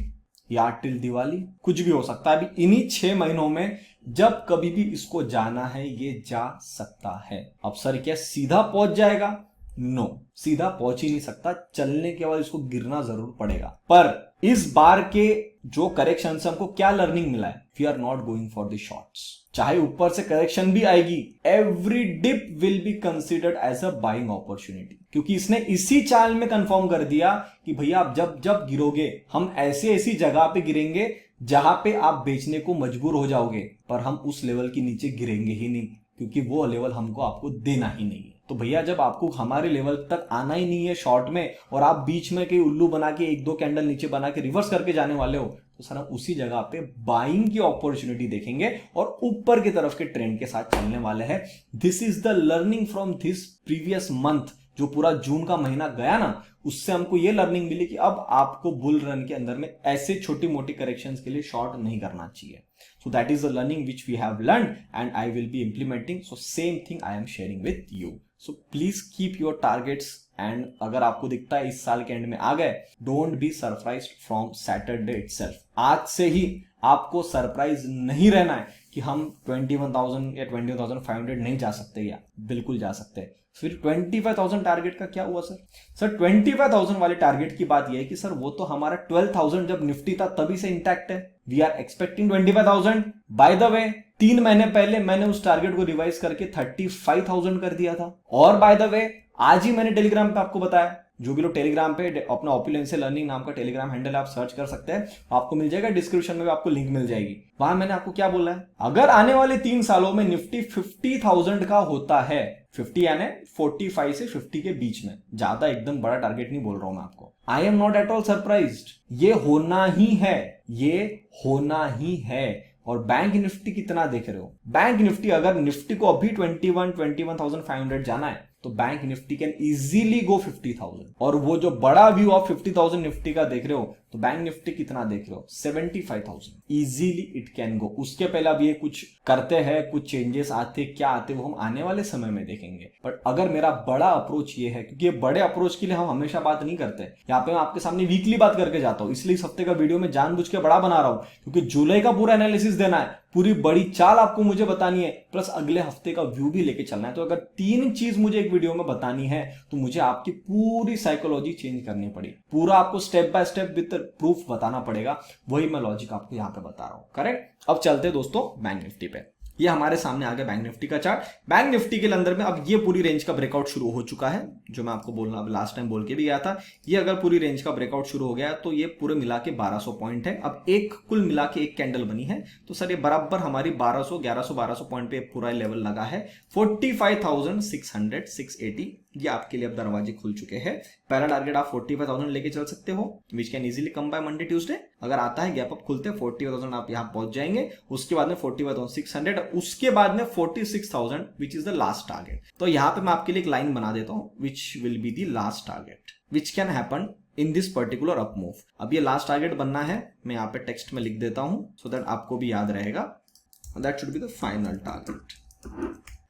S1: या टिल दिवाली, कुछ भी हो सकता है। अभी इन्हीं 6 महीनों में जब कभी भी इसको जाना है ये जा सकता है। अब सर क्या सीधा पहुंच जाएगा? नो, सीधा पहुंच ही नहीं सकता। चलने के बाद इसको गिरना जरूर पड़ेगा। पर इस बार के जो करेक्शन से हमको क्या लर्निंग मिला है? We are not going for the shorts. चाहे ऊपर से करेक्शन भी आएगी, every dip will be considered as a buying opportunity, क्योंकि इसने इसी चाल में कंफर्म कर दिया कि भैया आप जब जब गिरोगे हम ऐसी जगह पे गिरेंगे जहां पे आप बेचने को मजबूर हो जाओगे, पर हम उस लेवल के नीचे गिरेंगे ही नहीं। क्योंकि वो लेवल हमको आपको देना ही नहीं है। तो भैया जब आपको हमारे लेवल तक आना ही नहीं है शॉर्ट में, और आप बीच में कहीं उल्लू बना के 1-2 कैंडल नीचे बना के रिवर्स करके जाने वाले हो, तो सर हम उसी जगह पे बाइंग की अपॉर्चुनिटी देखेंगे और ऊपर की तरफ के ट्रेंड के साथ चलने वाले हैं। This is the learning from this previous month. जो पूरा जून का महीना गया ना, उससे हमको ये लर्निंग मिली कि अब आपको बुल रन के अंदर में ऐसे छोटी मोटी करेक्शंस के लिए शॉर्ट नहीं करना चाहिए। So that is the learning which we have learned and I will be implementing. So same thing I am sharing with you. So please keep your targets and अगर आपको दिखता है इस साल के एंड में आ गए, don't be surprised from Saturday itself. आज से ही आपको सरप्राइज नहीं रहना है कि हम 21,000 या 21,500 नहीं जा सकते, या बिल्कुल जा सकते हैं। फिर 25,000 टारगेट का क्या हुआ सर? सर 25,000 वाले टारगेट की बात यह है कि सर वो तो हमारा 12,000 जब निफ्टी था तभी से इंटैक्ट है। We are expecting 25,000। By the way 3 महीने पहले मैंने उस टारगेट को रिवाइज करके 35,000 कर दिया था। और बाय द वे आज ही मैंने टेलीग्राम पे आपको बताया, जो भी लोग टेलीग्राम पे अपना ओपुलेंशियल लर्निंग नाम का टेलीग्राम हैंडल आप सर्च कर सकते हैं, आपको मिल जाएगा, डिस्क्रिप्शन में आपको लिंक मिल जाएगी। वहां मैंने आपको क्या बोला है, अगर आने वाले 3 सालों में निफ्टी 50,000 का होता है, 50 यानी 45 से 50 के बीच में, ज्यादा एकदम बड़ा टारगेट नहीं बोल रहा हूं मैं आपको, आई am not at all surprised. ये होना ही है, ये होना ही है। और बैंक निफ्टी कितना देख रहे हो? बैंक निफ्टी अगर निफ्टी को अभी 21,500 जाना है तो बैंक निफ्टी कैन इजीली गो 50,000। और वो जो बड़ा व्यू ऑफ 50,000 निफ्टी का देख रहे हो, तो बैंक निफ्टी कितना देख रहे हो? 75,000 इजीली इट कैन गो। उसके पहले अब ये कुछ करते हैं, कुछ चेंजेस आते क्या आते वो हम आने वाले समय में देखेंगे। बट अगर मेरा बड़ा अप्रोच ये है, क्योंकि ये बड़े अप्रोच के लिए हम हमेशा बात नहीं करते, यहाँ पे मैं आपके सामने वीकली बात करके जाता हूं, इसलिए इस हफ्ते का वीडियो में जानबूझ के बड़ा बना रहा हूं, क्योंकि जुलाई का पूरा एनालिसिस देना है, पूरी बड़ी चाल आपको मुझे बतानी है, प्लस अगले हफ्ते का व्यू भी लेके चलना है। तो अगर 3 चीज मुझे एक वीडियो में बतानी है तो मुझे आपकी पूरी साइकोलॉजी चेंज करनी पड़ी, पूरा आपको step by step with proof बताना पड़ेगा। वही मैं लॉजिक आपको यहां पे बता रहा हूं, करेक्ट। अब चलते दोस्तों बैंक निफ्टी पे। ये हमारे सामने आ गया बैंक निफ्टी का चार्ट। बैंक निफ्टी के अंदर में अब ये पूरी रेंज का ब्रेकआउट शुरू हो चुका है, जो मैं आपको बोलना लास्ट टाइम बोल के भी गया था। ये अगर पूरी रेंज का ब्रेकआउट शुरू हो गया तो ये पूरे मिला के 1200 पॉइंट है। अब एक कुल मिला के एक कैंडल बनी है, तो सर ये बराबर हमारी 1200 पॉइंट पे पूरा लेवल लगा है। 45,600 680 ये आपके लिए अब दरवाजे खुल चुके हैं। पहला टारगेट आप 45,000 लेके चल सकते हो, which can easily come by Monday Tuesday. अगर आता है गैप अप खुलते 40,000 आप यहां पहुंच जाएंगे। उसके बाद में 45,600, उसके बाद में 46,000 which is the last target. तो यहां पे मैं आपके लिए एक लाइन बना देता हूं, which will be the last target which can happen in this particular up move. अब ये लास्ट टारगेट बनना है, मैं यहाँ पे टेक्स्ट में लिख देता हूं सो दैट आपको भी याद रहेगा। That should be the final target,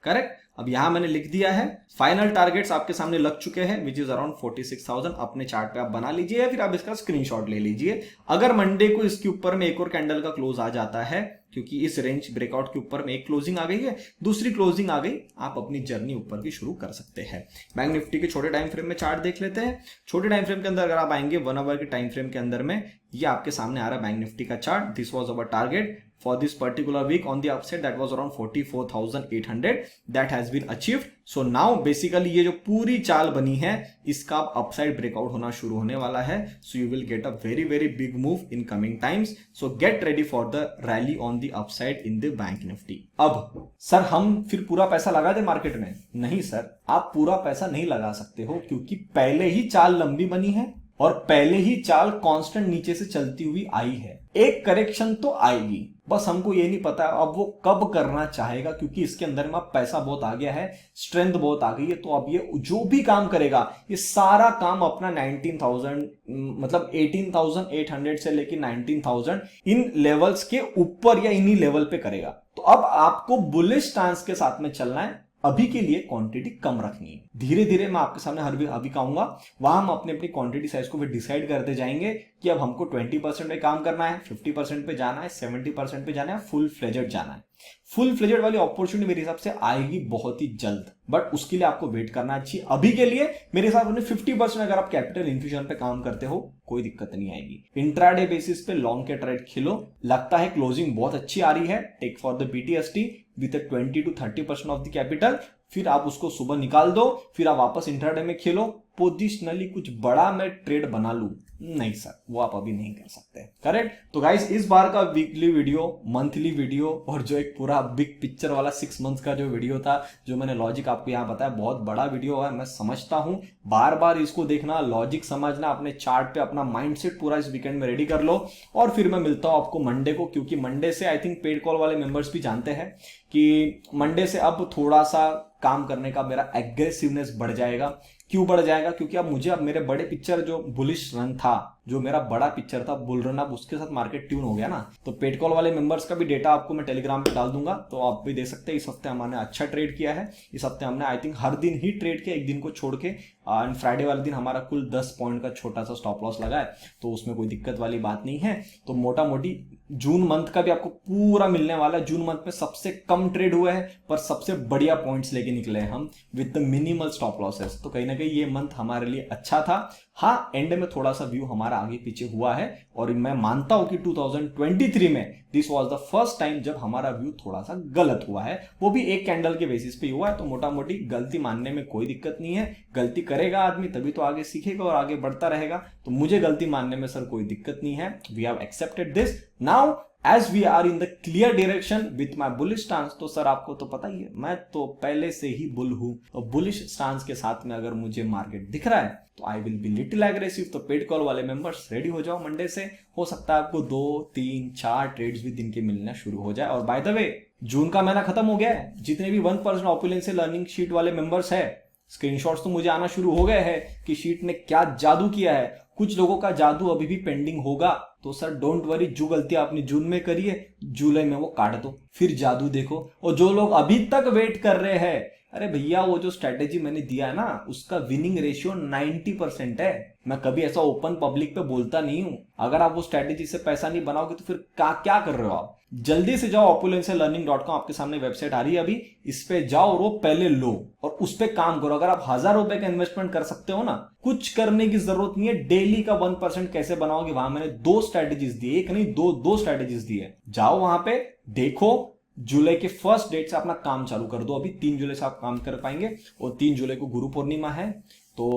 S1: correct. अब यहां मैंने लिख दिया है, फाइनल टारगेट्स आपके सामने लग चुके हैं, विच इज अराउंड 46,000। अपने चार्ट पे आप बना लीजिए या फिर आप इसका स्क्रीनशॉट ले लीजिए। अगर मंडे को इसके ऊपर में एक और कैंडल का क्लोज आ जाता है, क्योंकि इस रेंज ब्रेकआउट के ऊपर में एक क्लोजिंग आ गई है, दूसरी क्लोजिंग आ गई, आप अपनी जर्नी ऊपर की शुरू कर सकते हैं। बैंक निफ्टी के छोटे टाइम फ्रेम में चार्ट देख लेते हैं। छोटे टाइम फ्रेम के अंदर अगर आप आएंगे 1 आवर के टाइम फ्रेम के अंदर में, ये आपके सामने आ रहा है बैंक निफ्टी का chart. This was our target for this particular week on the upside, that was around 44,800 that has been achieved. So now basically ये जो पूरी चाल बनी है इसका अपसाइड ब्रेकआउट होना शुरू होने वाला है। So you will get a very very big move in coming times. So get ready for the rally on the upside in the bank nifty. अब सर हम फिर पूरा पैसा लगा दे मार्केट में? नहीं सर, आप पूरा पैसा नहीं लगा सकते हो, क्योंकि पहले ही चाल लंबी बनी है और पहले ही चाल कांस्टेंट नीचे से चलती हुई आई है। एक करेक्शन तो आएगी, बस हमको ये नहीं पता अब वो कब करना चाहेगा, क्योंकि इसके अंदर में पैसा बहुत आ गया है, स्ट्रेंथ बहुत आ गई है। तो अब ये जो भी काम करेगा, ये सारा काम अपना 19,000 मतलब 18,800 से लेकर 19,000 इन लेवल्स के ऊपर या इन्हीं लेवल पे करेगा। तो अब आपको बुलिश स्टांस के साथ में चलना है। अभी के लिए क्वांटिटी कम रखनी है, धीरे धीरे मैं आपके सामने अभी कहूंगा, वहां हम अपनी अपनी क्वांटिटी साइज को भी डिसाइड करते जाएंगे कि अब हमको 20% पे काम करना है, 50% पे जाना है, 70% पे जाना है, फुल फ्लेजेड जाना है। फुल फ्लेजेड वाली अपॉर्चुनिटी मेरे हिसाब से आएगी बहुत ही जल्द, बट उसके लिए आपको वेट करना चाहिए। अभी के लिए मेरे हिसाब से 50% अगर आप कैपिटल इन्फ्यूजन पे काम करते हो कोई दिक्कत नहीं आएगी। इंट्राडे बेसिस पे लॉन्ग के ट्रेड खिलो, लगता है क्लोजिंग बहुत अच्छी आ रही है, take for the BTST with 20 to 30% of the capital, फिर आप उसको सुबह निकाल दो, फिर आप वापस इंट्राडे में खेलो, पोजिशनली कुछ बड़ा मैं ट्रेड बना लूं, नहीं सर, वो आप अभी नहीं कर सकते। करेक्ट। तो गाइस इस बार का वीकली वीडियो, मंथली वीडियो और जो एक पूरा बिग पिक्चर वाला 6 मंथ्स का जो वीडियो था, जो मैंने लॉजिक आपको यहाँ बताया, बहुत बड़ा वीडियो है, मैं समझता हूँ। बार बार इसको देखना, लॉजिक समझना, अपने चार्ट पे अपना माइंडसेट पूरा इस वीकेंड में रेडी कर लो। और फिर मैं मिलता हूँ आपको मंडे को, क्योंकि मंडे से आई थिंक पेड कॉल वाले मेंबर्स भी जानते हैं कि मंडे से अब थोड़ा सा काम करने का मेरा एग्रेसिवनेस बढ़ जाएगा। क्यों बढ़ जाएगा? क्योंकि अब मेरे बड़े पिक्चर जो बुलिश रन था, जो मेरा बड़ा पिक्चर था बुल रन, अब उसके साथ मार्केट ट्यून हो गया ना। तो पेड कॉल वाले मेंबर्स का भी डेटा आपको मैं टेलीग्राम पे डाल दूंगा, तो आप भी देख सकते हैं। इस हफ्ते हमने अच्छा ट्रेड किया है। इस हफ्ते हमने आई थिंक हर दिन ही ट्रेड किया, एक दिन को छोड़ के। एंड फ्राइडे वाले दिन हमारा कुल 10 पॉइंट का छोटा सा स्टॉप लॉस लगा है, तो उसमें कोई दिक्कत वाली बात नहीं है। तो मोटा मोटी जून मंथ का भी आपको पूरा मिलने वाला है। जून मंथ में सबसे कम ट्रेड हुए हैं, पर सबसे बढ़िया पॉइंट्स लेके निकले हैं हम with the minimal stop losses. तो कहीं ना कहीं ये मंथ हमारे लिए अच्छा था। हाँ, एंड में थोड़ा सा व्यू हमारा आगे पीछे हुआ है, और मैं मानता हूं कि 2023 में this was the first time जब हमारा व्यू थोड़ा सा गलत हुआ है, वो भी एक कैंडल के बेसिस पे हुआ है। तो मोटा मोटी गलती मानने में कोई दिक्कत नहीं है। गलती करेगा आदमी तभी तो आगे सीखेगा और आगे बढ़ता रहेगा। तो मुझे गलती मानने में सर कोई दिक्कत नहीं है। We have accepted this now as we are in the clear direction with my bullish stance. तो सर आपको तो पता ही है, मैं तो पहले से ही बुल हूं, और बुलिश स्टांस के साथ में अगर मुझे मार्केट दिख रहा है तो आई विल बी लिटिल एग्रेसिव। तो पेड कॉल वाले मेंबर्स रेडी हो जाओ, मंडे से हो सकता है आपको 2, 3, 4 ट्रेड्स भी दिन के मिलना शुरू हो जाए। और बाय द वे, जून का महीना खत्म हो गया है। जितने भी 1% ऑपुलेंस लर्निंग शीट वाले मेंबर्स है, स्क्रीनशॉट्स तो मुझे आना शुरू हो गए हैं कि शीट ने क्या जादू किया है। कुछ लोगों का जादू अभी भी पेंडिंग होगा, तो सर डोंट वरी, जो गलती आपने जून में करी है जुलाई में वो काट दो, फिर जादू देखो। और जो लोग अभी तक वेट कर रहे हैं, अरे भैया वो जो स्ट्रेटेजी मैंने दिया है ना, उसका विनिंग रेशियो 90% है। मैं कभी ऐसा ओपन पब्लिक पे बोलता नहीं हूं। अगर आप वो स्ट्रेटेजी से पैसा नहीं बनाओगे तो फिर क्या कर रहे हो आप? जल्दी से जाओ, opulencelearning.com आपके सामने वेबसाइट आ रही है अभी, इस पे जाओ और वो पहले लो और उस पे काम करो। अगर आप 1000 रुपए का इन्वेस्टमेंट कर सकते हो ना, कुछ करने की जरूरत नहीं है। डेली का 1% कैसे बनाओगे, वहां मैंने 2 स्ट्रेटेजीज दी, एक नहीं दो स्ट्रेटेजीज दी है। जाओ वहां पे देखो, जुलाई के फर्स्ट डेट से अपना काम चालू कर दो। अभी 3 जुलाई से आप काम कर पाएंगे, और 3 जुलाई को गुरु पूर्णिमा है, तो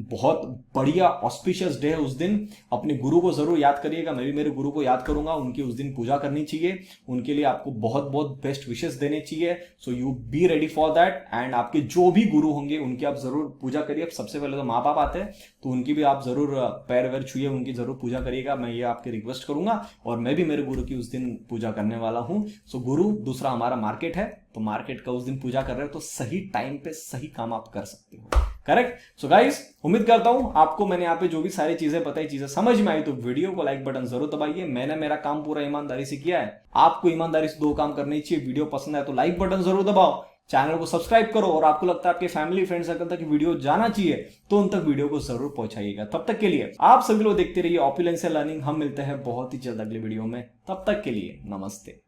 S1: बहुत बढ़िया ऑस्पिशियस डे है उस दिन। अपने गुरु को जरूर याद करिएगा, मैं भी मेरे गुरु को याद करूंगा। उनकी उस दिन पूजा करनी चाहिए, उनके लिए आपको बहुत बहुत बेस्ट विशेस देने चाहिए। So you be ready for that. And आपके जो भी गुरु होंगे उनकी आप जरूर पूजा करिए। सबसे पहले तो माँ बाप आते हैं, तो उनकी भी आप जरूर पैर वैर छुइए, उनकी जरूर पूजा करिएगा। मैं ये आपकी रिक्वेस्ट करूंगा, और मैं भी मेरे गुरु की उस दिन पूजा करने वाला हूं। सो गुरु, दूसरा हमारा मार्केट है, तो मार्केट का उस दिन पूजा कर रहे हो तो सही टाइम पे सही काम आप कर सकते हो। करेक्ट। सो गाइस, उम्मीद करता हूं आपको मैंने यहाँ पे जो भी सारी चीजें बताई, चीजें समझ में आई। तो वीडियो को लाइक बटन जरूर दबाइए। मैंने मेरा काम पूरा ईमानदारी से किया है, आपको ईमानदारी से 2 काम करने चाहिए। वीडियो पसंद आए तो लाइक बटन जरूर दबाओ, चैनल को सब्सक्राइब करो, और आपको लगता है आपके फैमिली फ्रेंड सर्कल तक वीडियो जाना चाहिए तो उन तक वीडियो को जरूर पहुंचाइएगा। तब तक के लिए आप सभी लोग देखते रहिए ओपुलेंस लर्निंग। हम मिलते हैं बहुत ही जल्द अगले वीडियो में, तब तक के लिए नमस्ते।